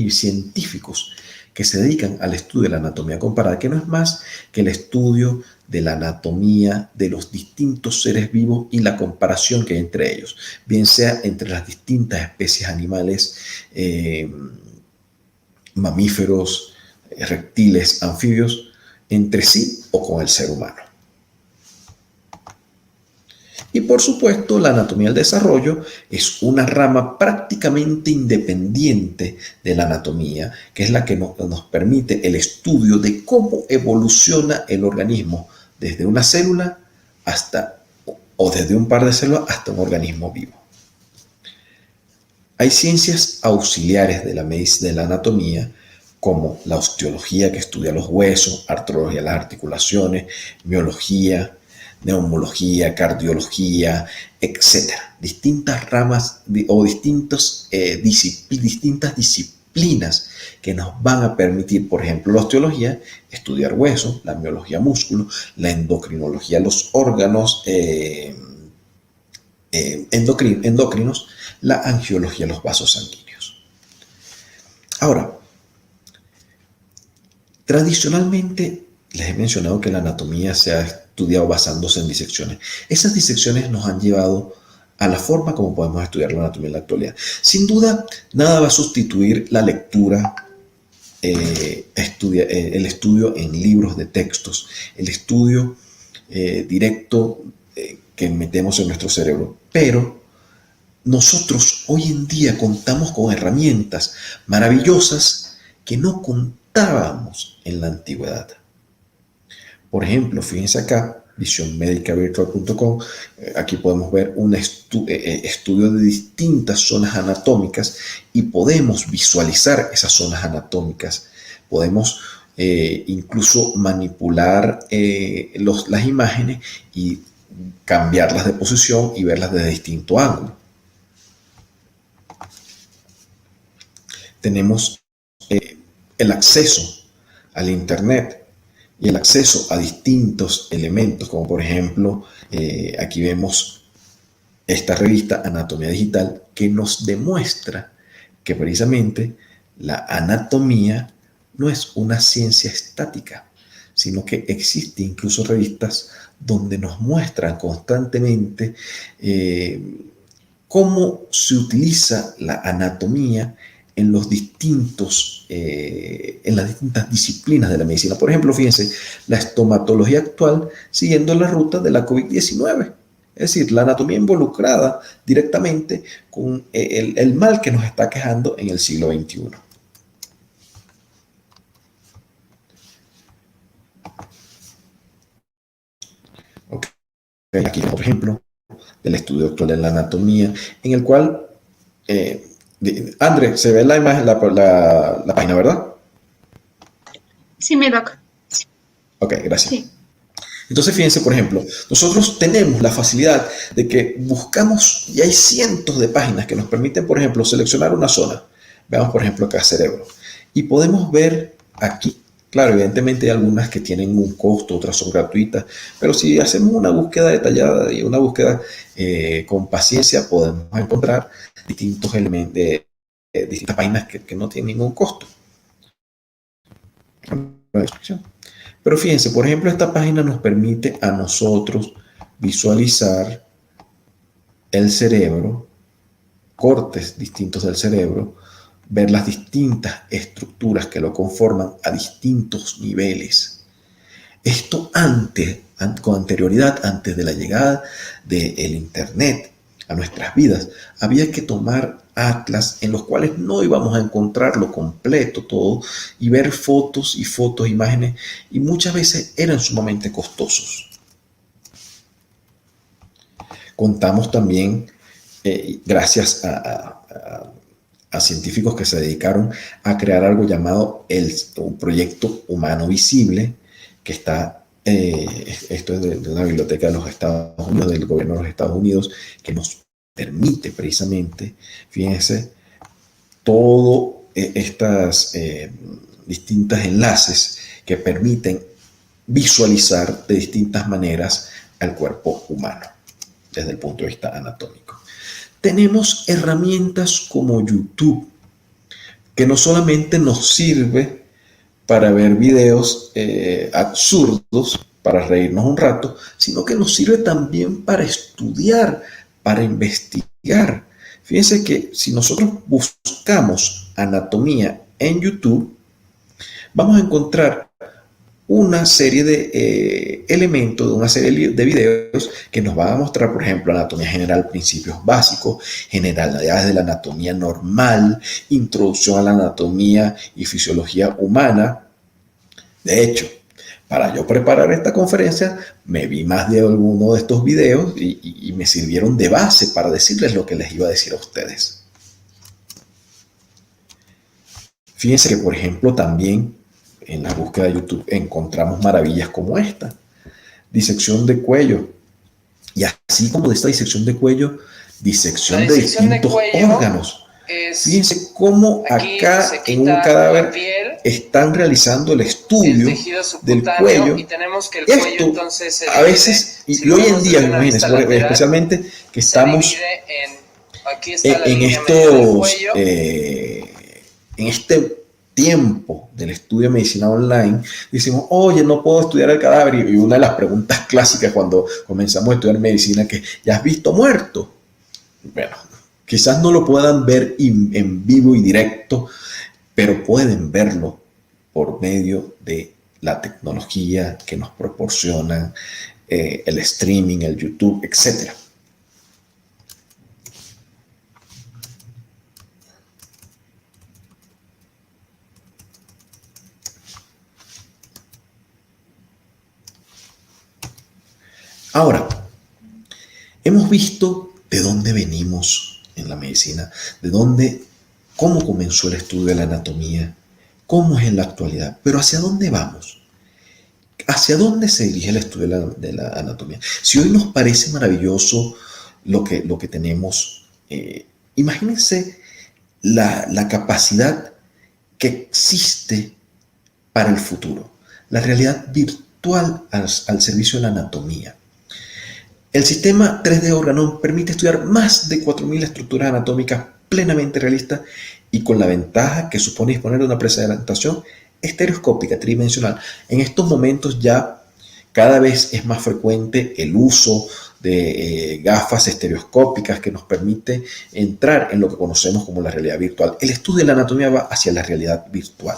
B: científicos que se dedican al estudio de la anatomía comparada, que no es más que el estudio de la anatomía de los distintos seres vivos y la comparación que hay entre ellos, bien sea entre las distintas especies animales, mamíferos, reptiles, anfibios, entre sí o con el ser humano. Y por supuesto, la anatomía del desarrollo es una rama prácticamente independiente de la anatomía, que es la que nos permite el estudio de cómo evoluciona el organismo desde una célula o desde un par de células hasta un organismo vivo. Hay ciencias auxiliares de la anatomía, como la osteología, que estudia los huesos, artrología, las articulaciones, miología, neumología, cardiología, etcétera. Distintas ramas o distintas disciplinas que nos van a permitir, por ejemplo, la osteología, estudiar huesos, la miología músculo, la endocrinología, los órganos endocrinos, la angiología, los vasos sanguíneos. Ahora, tradicionalmente les he mencionado que la anatomía se ha estudiado basándose en disecciones. Esas disecciones nos han llevado a la forma como podemos estudiar la anatomía en la actualidad. Sin duda, nada va a sustituir la lectura, el estudio en libros de textos, el estudio directo que metemos en nuestro cerebro. Pero nosotros hoy en día contamos con herramientas maravillosas que no contábamos en la antigüedad. Por ejemplo, fíjense acá, visionmedicavirtual.com, aquí podemos ver un estudio de distintas zonas anatómicas y podemos visualizar esas zonas anatómicas. Podemos incluso manipular las imágenes y cambiarlas de posición y verlas desde distinto ángulo. Tenemos el acceso al Internet y el acceso a distintos elementos, como por ejemplo, aquí vemos esta revista Anatomía Digital, que nos demuestra que precisamente la anatomía no es una ciencia estática, sino que existen incluso revistas donde nos muestran constantemente cómo se utiliza la anatomía en las distintas disciplinas de la medicina. Por ejemplo, fíjense, la estomatología actual siguiendo la ruta de la COVID-19. Es decir, la anatomía involucrada directamente con el mal que nos está quejando en el siglo XXI. Okay. Aquí, por ejemplo, del estudio actual de la anatomía, en el cual André, se ve la imagen, la página, ¿verdad?
A: Sí, mi doc.
B: Ok, gracias.
A: Sí.
B: Entonces, fíjense, por ejemplo, nosotros tenemos la facilidad de que buscamos, y hay cientos de páginas que nos permiten, por ejemplo, seleccionar una zona. Veamos, por ejemplo, acá cerebro. Y podemos ver aquí Claro, evidentemente hay algunas que tienen un costo, otras son gratuitas, pero si hacemos una búsqueda detallada y una búsqueda con paciencia, podemos encontrar distintos elementos, distintas páginas que no tienen ningún costo. Pero fíjense, por ejemplo, esta página nos permite a nosotros visualizar el cerebro, cortes distintos del cerebro, ver las distintas estructuras que lo conforman a distintos niveles. Esto con anterioridad, antes de la llegada del Internet a nuestras vidas, había que tomar atlas en los cuales no íbamos a encontrarlo completo todo y ver fotos y fotos, imágenes, y muchas veces eran sumamente costosos. Contamos también, gracias a científicos que se dedicaron a crear algo llamado un proyecto humano visible, que está, esto es de una biblioteca de los Estados Unidos, del gobierno de los Estados Unidos, que nos permite precisamente, fíjense, todos estas distintos enlaces que permiten visualizar de distintas maneras al cuerpo humano desde el punto de vista anatómico. Tenemos herramientas como YouTube, que no solamente nos sirve para ver videos absurdos, para reírnos un rato, sino que nos sirve también para estudiar, para investigar. Fíjense que si nosotros buscamos anatomía en YouTube, vamos a encontrar una serie de elementos, de una serie de videos que nos van a mostrar, por ejemplo, anatomía general, principios básicos, generalidades de la anatomía normal, introducción a la anatomía y fisiología humana. De hecho, para yo preparar esta conferencia, me vi más de alguno de estos videos y me sirvieron de base para decirles lo que les iba a decir a ustedes. Fíjense que, por ejemplo, también en la búsqueda de YouTube encontramos maravillas como esta. Disección de cuello. Y así como de esta disección de cuello, disección de distintos órganos. Fíjense cómo acá en un cadáver están realizando el estudio del cuello. Y tenemos que el cuello, esto entonces, a veces, y hoy en día, imagínense, especialmente que estamos en este tiempo del estudio de medicina online, decimos, oye, no puedo estudiar el cadáver. Y una de las preguntas clásicas cuando comenzamos a estudiar medicina, que ¿ya has visto muerto? Bueno, quizás no lo puedan ver en vivo y directo, pero pueden verlo por medio de la tecnología que nos proporciona el streaming, el YouTube, etc. Ahora, hemos visto de dónde venimos en la medicina, cómo comenzó el estudio de la anatomía, cómo es en la actualidad, pero ¿hacia dónde vamos? ¿Hacia dónde se dirige el estudio de la anatomía? Si hoy nos parece maravilloso lo que tenemos, imagínense la capacidad que existe para el futuro, la realidad virtual al servicio de la anatomía. El sistema 3D Organon permite estudiar más de 4.000 estructuras anatómicas plenamente realistas y con la ventaja que supone disponer de una presentación estereoscópica tridimensional. En estos momentos ya cada vez es más frecuente el uso de gafas estereoscópicas que nos permite entrar en lo que conocemos como la realidad virtual. El estudio de la anatomía va hacia la realidad virtual.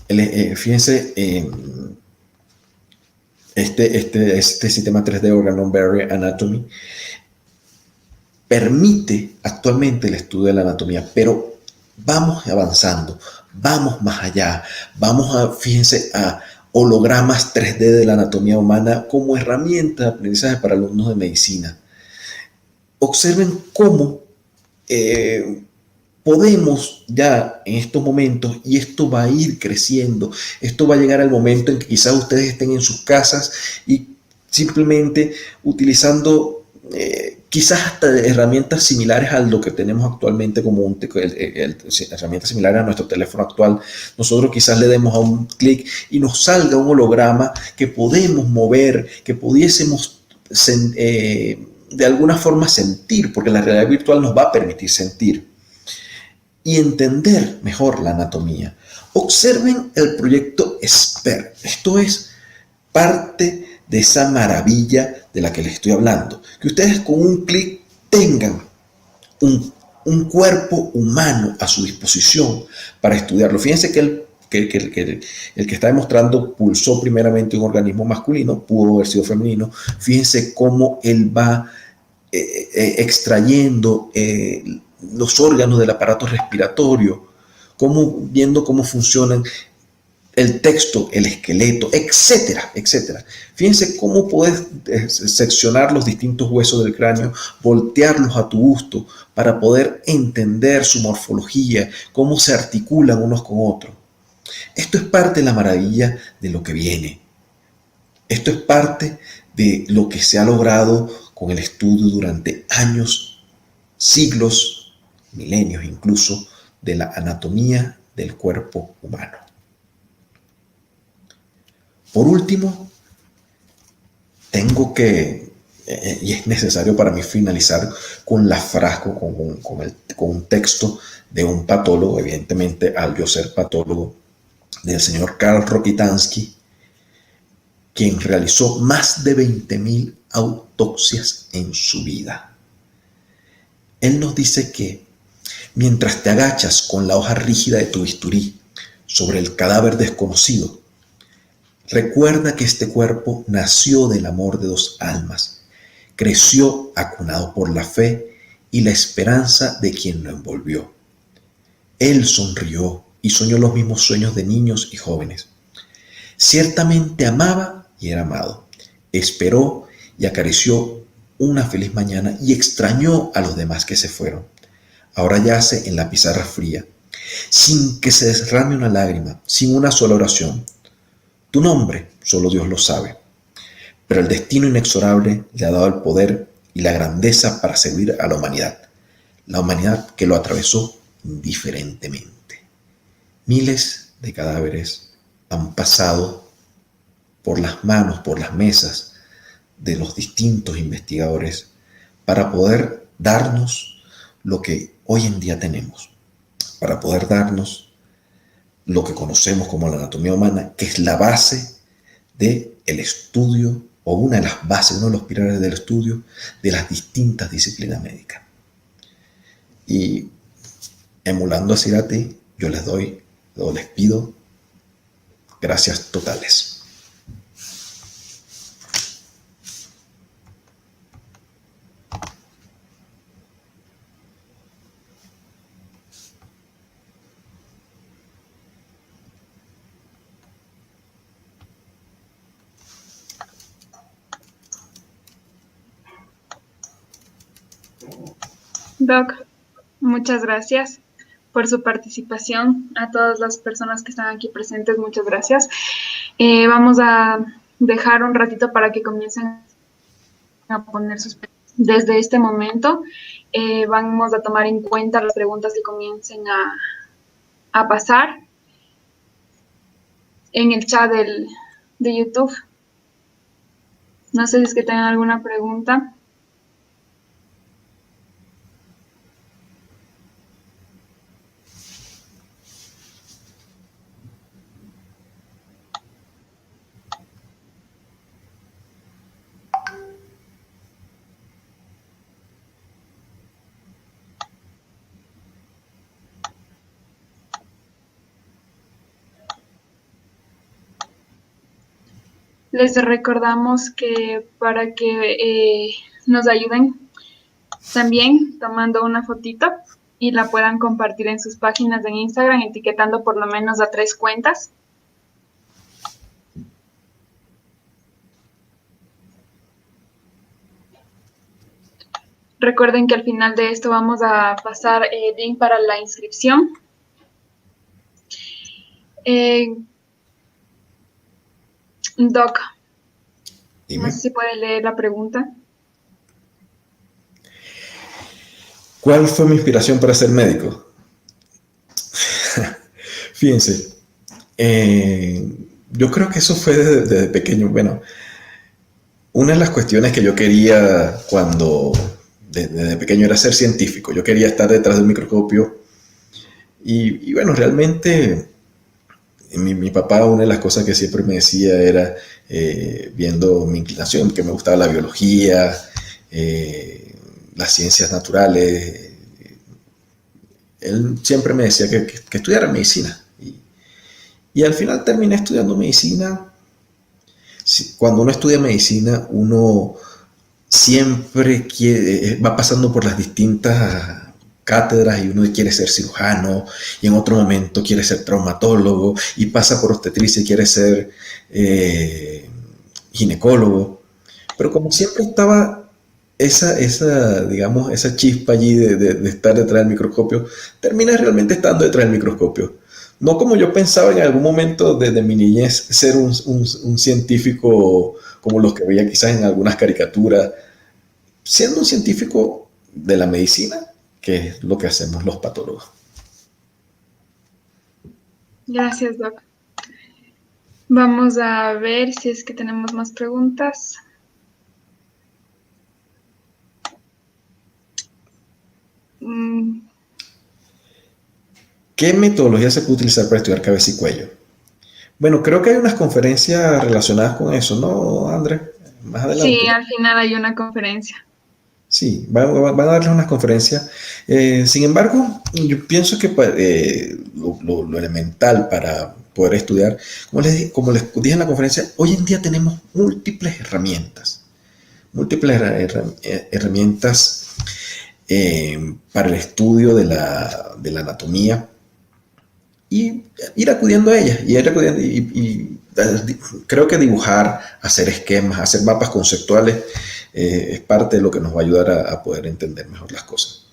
B: Fíjense, este sistema 3D Organon Barrier Anatomy permite actualmente el estudio de la anatomía, pero vamos avanzando, vamos más allá, fíjense, a hologramas 3D de la anatomía humana como herramienta de aprendizaje para alumnos de medicina. Observen cómo podemos ya en estos momentos, y esto va a ir creciendo, esto va a llegar al momento en que quizás ustedes estén en sus casas y simplemente utilizando quizás hasta herramientas similares a lo que tenemos actualmente como herramientas similares a nuestro teléfono actual. Nosotros quizás le demos a un clic y nos salga un holograma que podemos mover, que pudiésemos de alguna forma sentir, porque la realidad virtual nos va a permitir sentir y entender mejor la anatomía. Observen el proyecto SPER. Esto es parte de esa maravilla de la que les estoy hablando. Que ustedes con un clic tengan un cuerpo humano a su disposición para estudiarlo. Fíjense que el que está demostrando pulsó primeramente un organismo masculino, pudo haber sido femenino. Fíjense cómo él va extrayendo los órganos del aparato respiratorio, viendo cómo funcionan el texto, el esqueleto, etcétera, etcétera. Fíjense cómo puedes seccionar los distintos huesos del cráneo, voltearlos a tu gusto para poder entender su morfología, cómo se articulan unos con otros. Esto es parte de la maravilla de lo que viene. Esto es parte de lo que se ha logrado con el estudio durante años, siglos, milenios incluso, de la anatomía del cuerpo humano. Por último, tengo que, y es necesario para mí finalizar con la frase, con un texto de un patólogo, evidentemente al yo ser patólogo, del señor Karl Rokitansky, quien realizó más de 20.000 autopsias en su vida. Él nos dice que mientras te agachas con la hoja rígida de tu bisturí sobre el cadáver desconocido, recuerda que este cuerpo nació del amor de dos almas, creció acunado por la fe y la esperanza de quien lo envolvió. Él sonrió y soñó los mismos sueños de niños y jóvenes. Ciertamente amaba y era amado. Esperó y acarició una feliz mañana y extrañó a los demás que se fueron. Ahora yace en la pizarra fría, sin que se derrame una lágrima, sin una sola oración. Tu nombre solo Dios lo sabe, pero el destino inexorable le ha dado el poder y la grandeza para servir a la humanidad que lo atravesó indiferentemente. Miles de cadáveres han pasado por las manos, por las mesas de los distintos investigadores para poder darnos lo que hoy en día tenemos, para poder darnos lo que conocemos como la anatomía humana, que es la base del estudio, o una de las bases, uno de los pilares del estudio de las distintas disciplinas médicas. Y emulando a Sirati, yo les pido gracias totales.
A: Doc, muchas gracias por su participación. A todas las personas que están aquí presentes, muchas gracias. Vamos a dejar un ratito para que comiencen a poner sus preguntas. Desde este momento vamos a tomar en cuenta las preguntas que comiencen a pasar en el chat de YouTube. No sé si es que tengan alguna pregunta. Les recordamos que para que nos ayuden también tomando una fotito y la puedan compartir en sus páginas de Instagram, etiquetando por lo menos a 3 cuentas. Recuerden que al final de esto vamos a pasar el link para la inscripción. Doc,
B: Dime.
A: no sé si puede leer la pregunta.
B: ¿Cuál fue mi inspiración para ser médico? Fíjense, yo creo que eso fue desde pequeño. Bueno, una de las cuestiones que yo quería desde pequeño era ser científico. Yo quería estar detrás del microscopio y bueno, realmente mi papá, una de las cosas que siempre me decía era, viendo mi inclinación, que me gustaba la biología, las ciencias naturales, él siempre me decía que estudiara medicina. Y al final terminé estudiando medicina. Cuando uno estudia medicina, uno siempre va pasando por las distintas cátedras y uno quiere ser cirujano y en otro momento quiere ser traumatólogo y pasa por obstetricia y quiere ser ginecólogo. Pero como siempre estaba digamos, esa chispa allí de estar detrás del microscopio, termina realmente estando detrás del microscopio. No como yo pensaba en algún momento desde mi niñez ser un científico como los que veía quizás en algunas caricaturas, siendo un científico de la medicina, que es lo que hacemos los patólogos.
A: Gracias, Doc. Vamos a ver si es que tenemos más preguntas.
B: ¿Qué metodología se puede utilizar para estudiar cabeza y cuello? Bueno, creo que hay unas conferencias relacionadas con eso, ¿no, Andrés? Más adelante.
A: Sí, al final hay una conferencia.
B: Sí, van a darles unas conferencias. Sin embargo, yo pienso que lo elemental para poder estudiar, como les dije en la conferencia, hoy en día tenemos múltiples herramientas para el estudio de la anatomía y ir acudiendo a ellas. Creo que dibujar, hacer esquemas, hacer mapas conceptuales es parte de lo que nos va a ayudar a poder entender mejor las cosas.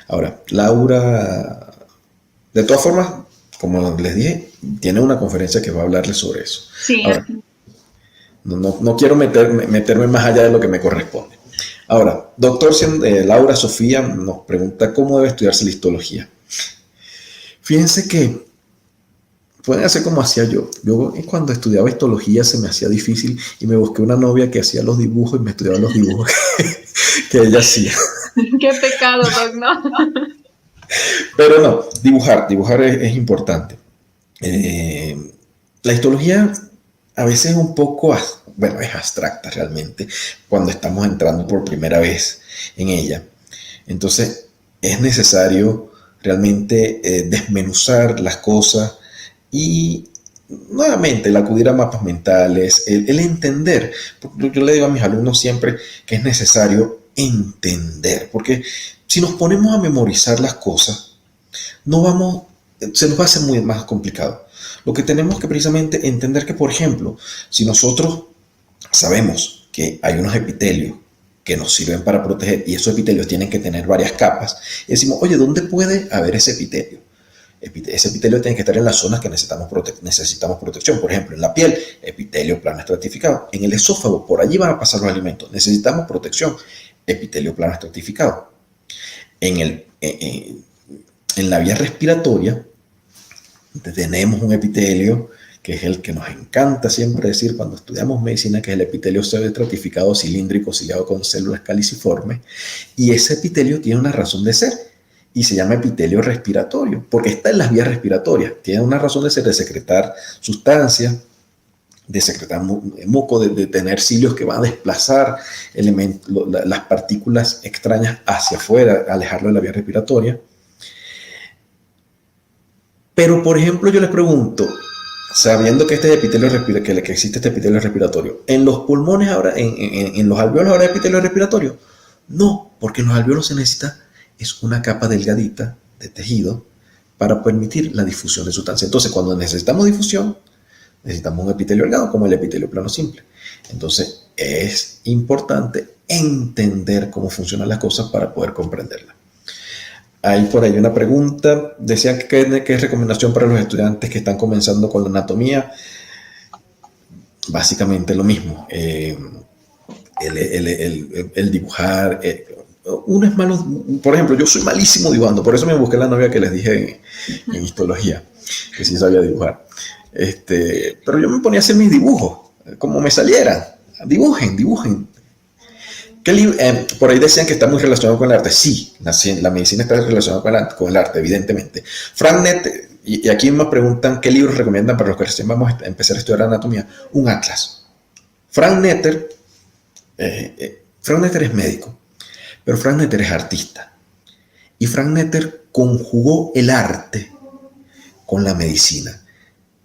B: Ahora, Laura, de todas formas, como les dije, tiene una conferencia que va a hablarles sobre eso.
A: Sí.
B: Ahora, no quiero meterme más allá de lo que me corresponde. Ahora, doctor Laura Sofía nos pregunta cómo debe estudiarse la histología. Fíjense que pueden hacer como hacía yo. Yo cuando estudiaba histología se me hacía difícil y me busqué una novia que hacía los dibujos y me estudiaba los dibujos que ella hacía.
A: Qué pecado, Doc, ¿no?
B: Pero no, dibujar es importante. La histología a veces es un poco, bueno, es abstracta realmente cuando estamos entrando por primera vez en ella. Entonces es necesario realmente desmenuzar las cosas y nuevamente el acudir a mapas mentales, el entender. Yo le digo a mis alumnos siempre que es necesario entender, porque si nos ponemos a memorizar las cosas, se nos va a hacer muy más complicado. Lo que tenemos que precisamente entender que, por ejemplo, si nosotros sabemos que hay unos epitelios que nos sirven para proteger y esos epitelios tienen que tener varias capas, y decimos, oye, ¿dónde puede haber ese epitelio? Ese epitelio tiene que estar en las zonas que necesitamos protección. Por ejemplo, en la piel, epitelio plano estratificado. En el esófago, por allí van a pasar los alimentos. Necesitamos protección, epitelio plano estratificado. En la vía respiratoria, tenemos un epitelio que es el que nos encanta siempre decir cuando estudiamos medicina, que es el epitelio pseudoestratificado cilíndrico ciliado con células caliciformes, y ese epitelio tiene una razón de ser y se llama epitelio respiratorio, porque está en las vías respiratorias, tiene una razón de ser, de secretar sustancias, de secretar muco, de tener cilios que van a desplazar las partículas extrañas hacia afuera, alejarlo de la vía respiratoria. Pero, por ejemplo, yo les pregunto, sabiendo que que existe este epitelio respiratorio, ¿en los pulmones ahora, en los alvéolos ahora hay epitelio respiratorio? No, porque en los alvéolos se necesita una capa delgadita de tejido para permitir la difusión de sustancias. Entonces, cuando necesitamos difusión, necesitamos un epitelio delgado como el epitelio plano simple. Entonces, es importante entender cómo funcionan las cosas para poder comprenderlas. Hay por ahí una pregunta, decían que es recomendación para los estudiantes que están comenzando con la anatomía. Básicamente lo mismo, el dibujar, uno es malo, por ejemplo, yo soy malísimo dibujando, por eso me busqué la novia que les dije en histología, que sí sabía dibujar. Pero yo me ponía a hacer mis dibujos, como me salieran. Dibujen, dibujen. Por ahí decían que está muy relacionado con el arte. Sí, la medicina está relacionada con el arte, evidentemente. Frank Netter, y aquí me preguntan qué libros recomiendan para los que recién vamos a empezar a estudiar anatomía. Un atlas. Frank Netter es médico, pero Frank Netter es artista. Y Frank Netter conjugó el arte con la medicina.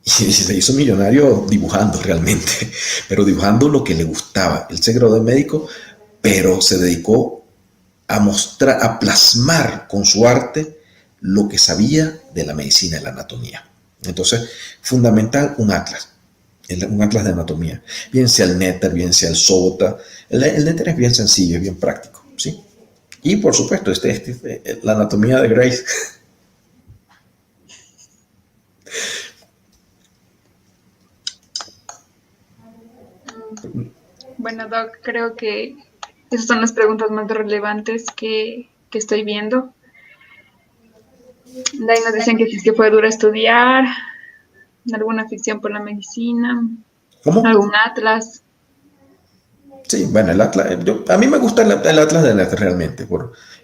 B: Y se hizo millonario dibujando realmente, pero dibujando lo que le gustaba. Él se graduó de médico, pero se dedicó a mostrar, a plasmar con su arte lo que sabía de la medicina y la anatomía. Entonces, fundamental, un atlas de anatomía. Bien sea el Netter, bien sea el Sobota. El Netter es bien sencillo, es bien práctico, ¿sí? Y por supuesto, la anatomía de Grace.
A: Bueno, Doc, creo que esas son las preguntas más relevantes que estoy viendo. De ahí nos dicen que si es que fue duro estudiar, alguna ficción por la medicina,
B: ¿Cómo?
A: algún atlas.
B: Sí, bueno, el Atlas, a mí me gusta el Atlas de Netter realmente,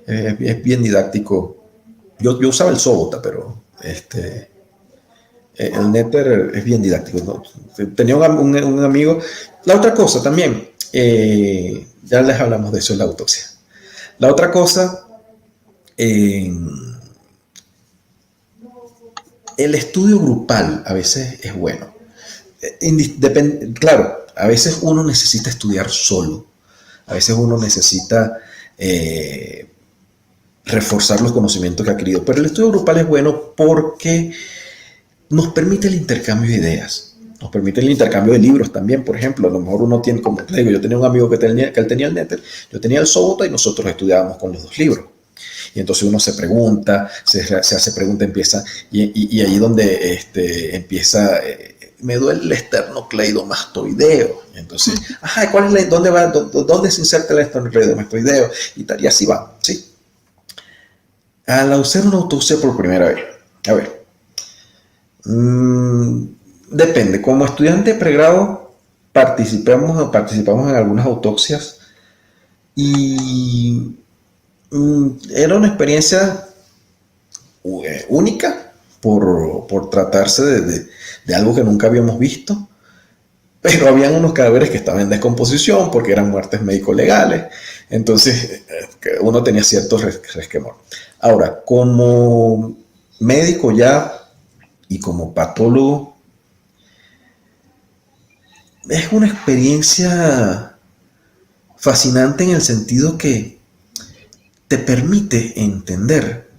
B: es bien didáctico. Yo usaba el Sobota, pero el Netter es bien didáctico, ¿no? Tenía un amigo. La otra cosa también, ya les hablamos de eso en la autopsia. La otra cosa, el estudio grupal a veces es bueno. Claro, a veces uno necesita estudiar solo, a veces uno necesita reforzar los conocimientos que ha adquirido, pero el estudio grupal es bueno porque nos permite el intercambio de ideas, nos permite el intercambio de libros también. Por ejemplo, a lo mejor uno tiene, como te digo, yo tenía un amigo que él tenía el Netter, yo tenía el Sobota y nosotros estudiábamos con los dos libros. Y entonces uno se pregunta, se hace pregunta, empieza, y ahí donde empieza, me duele el esternocleidomastoideo. Entonces, ajá, ¿dónde se inserta el esternocleidomastoideo? Y así va, ¿sí? Al hacer una autopsia por primera vez, a ver, depende. Como estudiante de pregrado participamos en algunas autopsias y era una experiencia única por tratarse de algo que nunca habíamos visto, pero habían unos cadáveres que estaban en descomposición porque eran muertes médico-legales, entonces uno tenía cierto resquemor. Ahora, como médico ya y como patólogo, es una experiencia fascinante en el sentido que te permite entender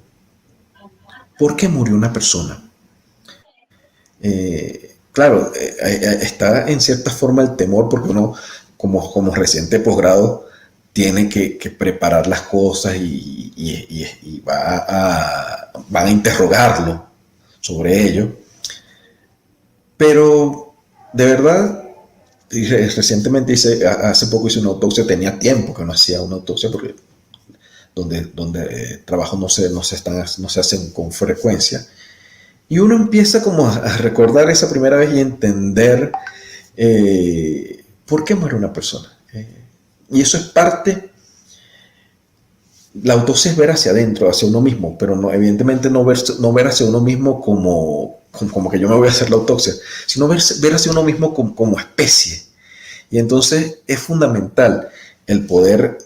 B: por qué murió una persona. Claro, está en cierta forma el temor porque uno, como reciente posgrado, tiene que preparar las cosas y van a interrogarlo sobre ello. Pero, de verdad, recientemente hace poco hice una autopsia, tenía tiempo que no hacía una autopsia porque donde trabajos no se hacen con frecuencia. Y uno empieza como a recordar esa primera vez y entender por qué muere una persona. Y eso es parte. La autopsia es ver hacia adentro, hacia uno mismo, pero no, evidentemente no ver hacia uno mismo como que yo me voy a hacer la autopsia, sino ver hacia uno mismo como especie. Y entonces es fundamental el poder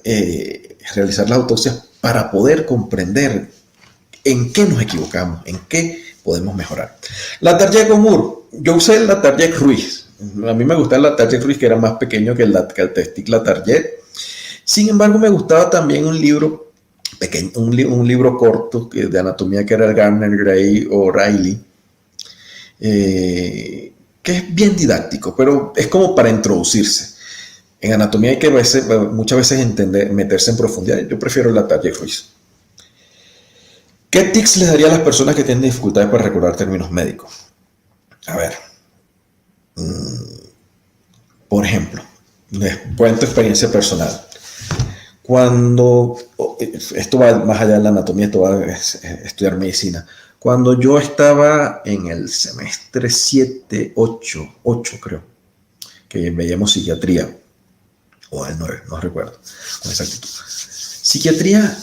B: realizar las autopsias para poder comprender en qué nos equivocamos, en qué podemos mejorar. La Target-Moore, yo usé la Target-Ruiz. A mí me gustaba la Target-Ruiz, que era más pequeño que el Testic la Target. Sin embargo, me gustaba también un libro pequeño, un libro corto de anatomía que era el Gardner Gray O'Reilly, que es bien didáctico, pero es como para introducirse. En anatomía hay que muchas veces meterse en profundidad. Yo prefiero la Target-Ruiz. ¿Qué tips les daría a las personas que tienen dificultades para recordar términos médicos? A ver, por ejemplo, les cuento experiencia personal. esto va más allá de la anatomía, esto va a estudiar medicina. Cuando yo estaba en el semestre 7 8 creo, que veíamos psiquiatría, o el 9 no recuerdo con exactitud. Psiquiatría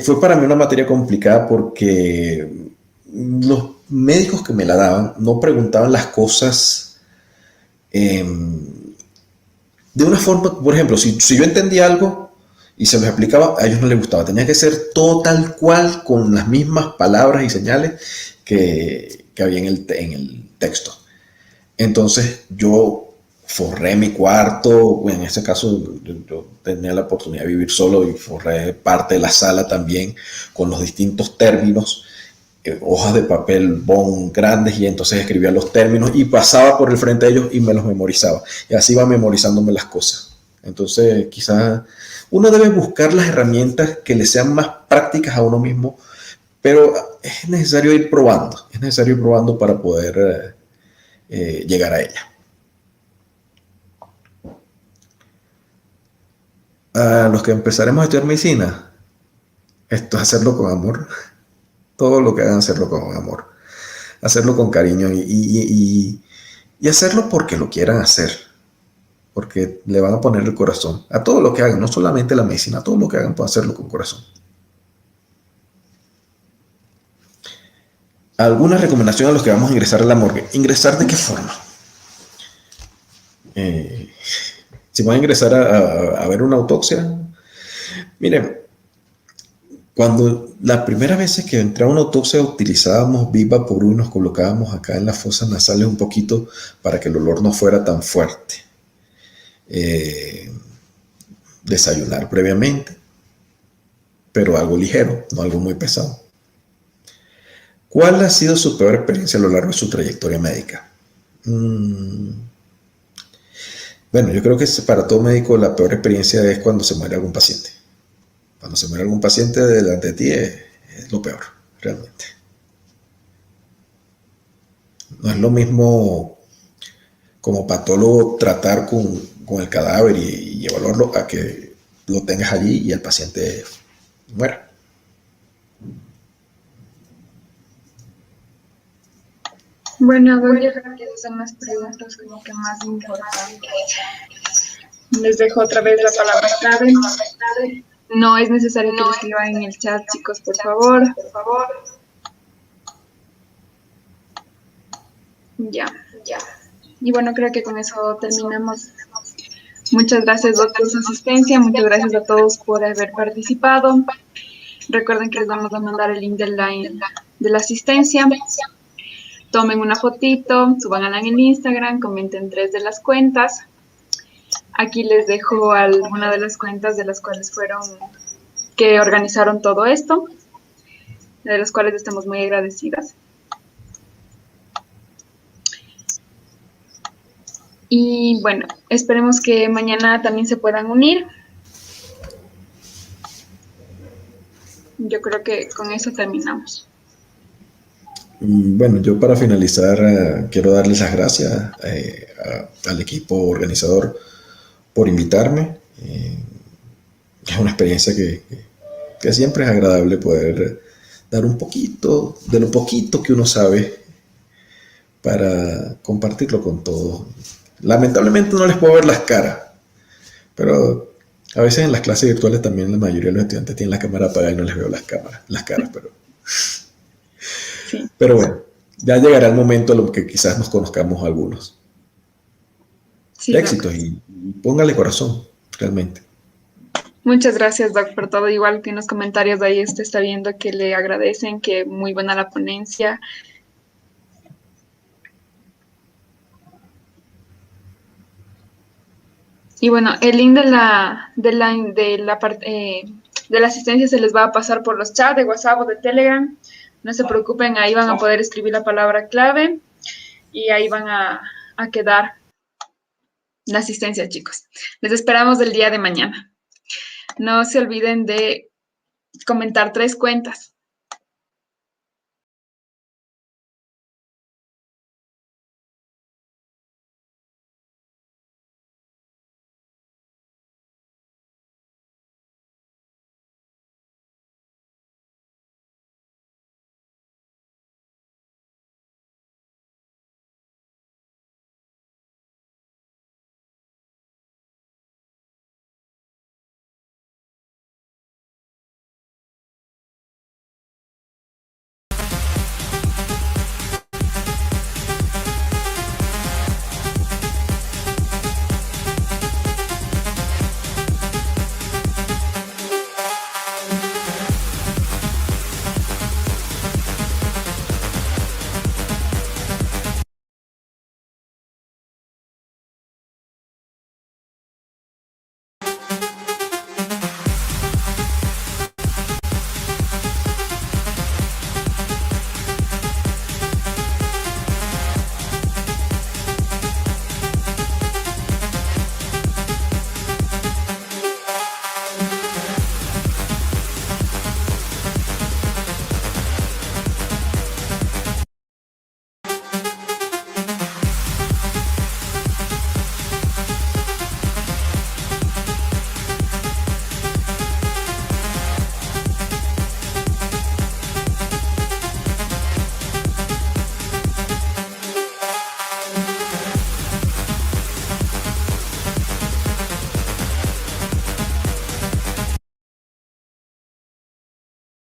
B: fue para mí una materia complicada porque los médicos que me la daban no preguntaban las cosas eh, de una forma, por ejemplo, si yo entendía algo y se los explicaba, a ellos no les gustaba. Tenía que ser todo tal cual, con las mismas palabras y señales que había en el texto. Entonces yo forré mi cuarto, en este caso yo tenía la oportunidad de vivir solo y forré parte de la sala también con los distintos términos, hojas de papel bond grandes, y entonces escribía los términos y pasaba por el frente de ellos y me los memorizaba. Y así iba memorizándome las cosas. Entonces quizás uno debe buscar las herramientas que le sean más prácticas a uno mismo, pero es necesario ir probando, para poder llegar a ella. A los que empezaremos a estudiar medicina, esto es hacerlo con amor. Todo lo que hagan, hacerlo con amor, hacerlo con cariño y hacerlo porque lo quieran hacer, porque le van a poner el corazón a todo lo que hagan, no solamente la medicina, a todo lo que hagan, pueden hacerlo con corazón. ¿Alguna recomendación a los que vamos a ingresar a la morgue? ¿Ingresar de qué forma? Si van a ingresar a ver una autopsia, miren, cuando la primera vez que entré a una autopsia utilizábamos Viva Porú y nos colocábamos acá en las fosas nasales un poquito para que el olor no fuera tan fuerte. Desayunar previamente, pero algo ligero, no algo muy pesado. ¿Cuál ha sido su peor experiencia a lo largo de su trayectoria médica? Bueno, yo creo que para todo médico la peor experiencia es cuando se muere algún paciente. Cuando se muere algún paciente delante de ti es lo peor, realmente. No es lo mismo como patólogo tratar con el cadáver y evaluarlo a que lo tengas allí y el paciente muera.
A: Bueno, voy a hacer unas preguntas como que más importantes. Les dejo otra vez la palabra clave. No es necesario que lo escriban en el chat, chicos, por favor. Ya. Y bueno, creo que con eso terminamos. Muchas gracias, Doc, por su asistencia. Muchas gracias a todos por haber participado. Recuerden que les vamos a mandar el link de la asistencia. Tomen una fotito, súbanla en el Instagram, comenten 3 de las cuentas. Aquí les dejo alguna de las cuentas de las cuales que organizaron todo esto, de las cuales estamos muy agradecidas. Y bueno, esperemos que mañana también se puedan unir. Yo creo que con eso terminamos.
B: Bueno, yo para finalizar quiero darles las gracias al equipo organizador por invitarme. Es una experiencia que siempre es agradable poder dar un poquito de lo poquito que uno sabe para compartirlo con todos. Lamentablemente no les puedo ver las caras, pero a veces en las clases virtuales también la mayoría de los estudiantes tienen la cámara apagada y no les veo las caras,
A: Sí.
B: Pero bueno, ya llegará el momento en el que quizás nos conozcamos algunos.
A: Sí,
B: Éxitos y póngale corazón, realmente.
A: Muchas gracias, Doc, por todo. Igual que en los comentarios de ahí está viendo que le agradecen, que muy buena la ponencia. Y bueno, el link de la asistencia se les va a pasar por los chats de WhatsApp o de Telegram. No se preocupen, ahí van a poder escribir la palabra clave y ahí van a quedar la asistencia, chicos. Les esperamos el día de mañana. No se olviden de comentar 3 cuentas.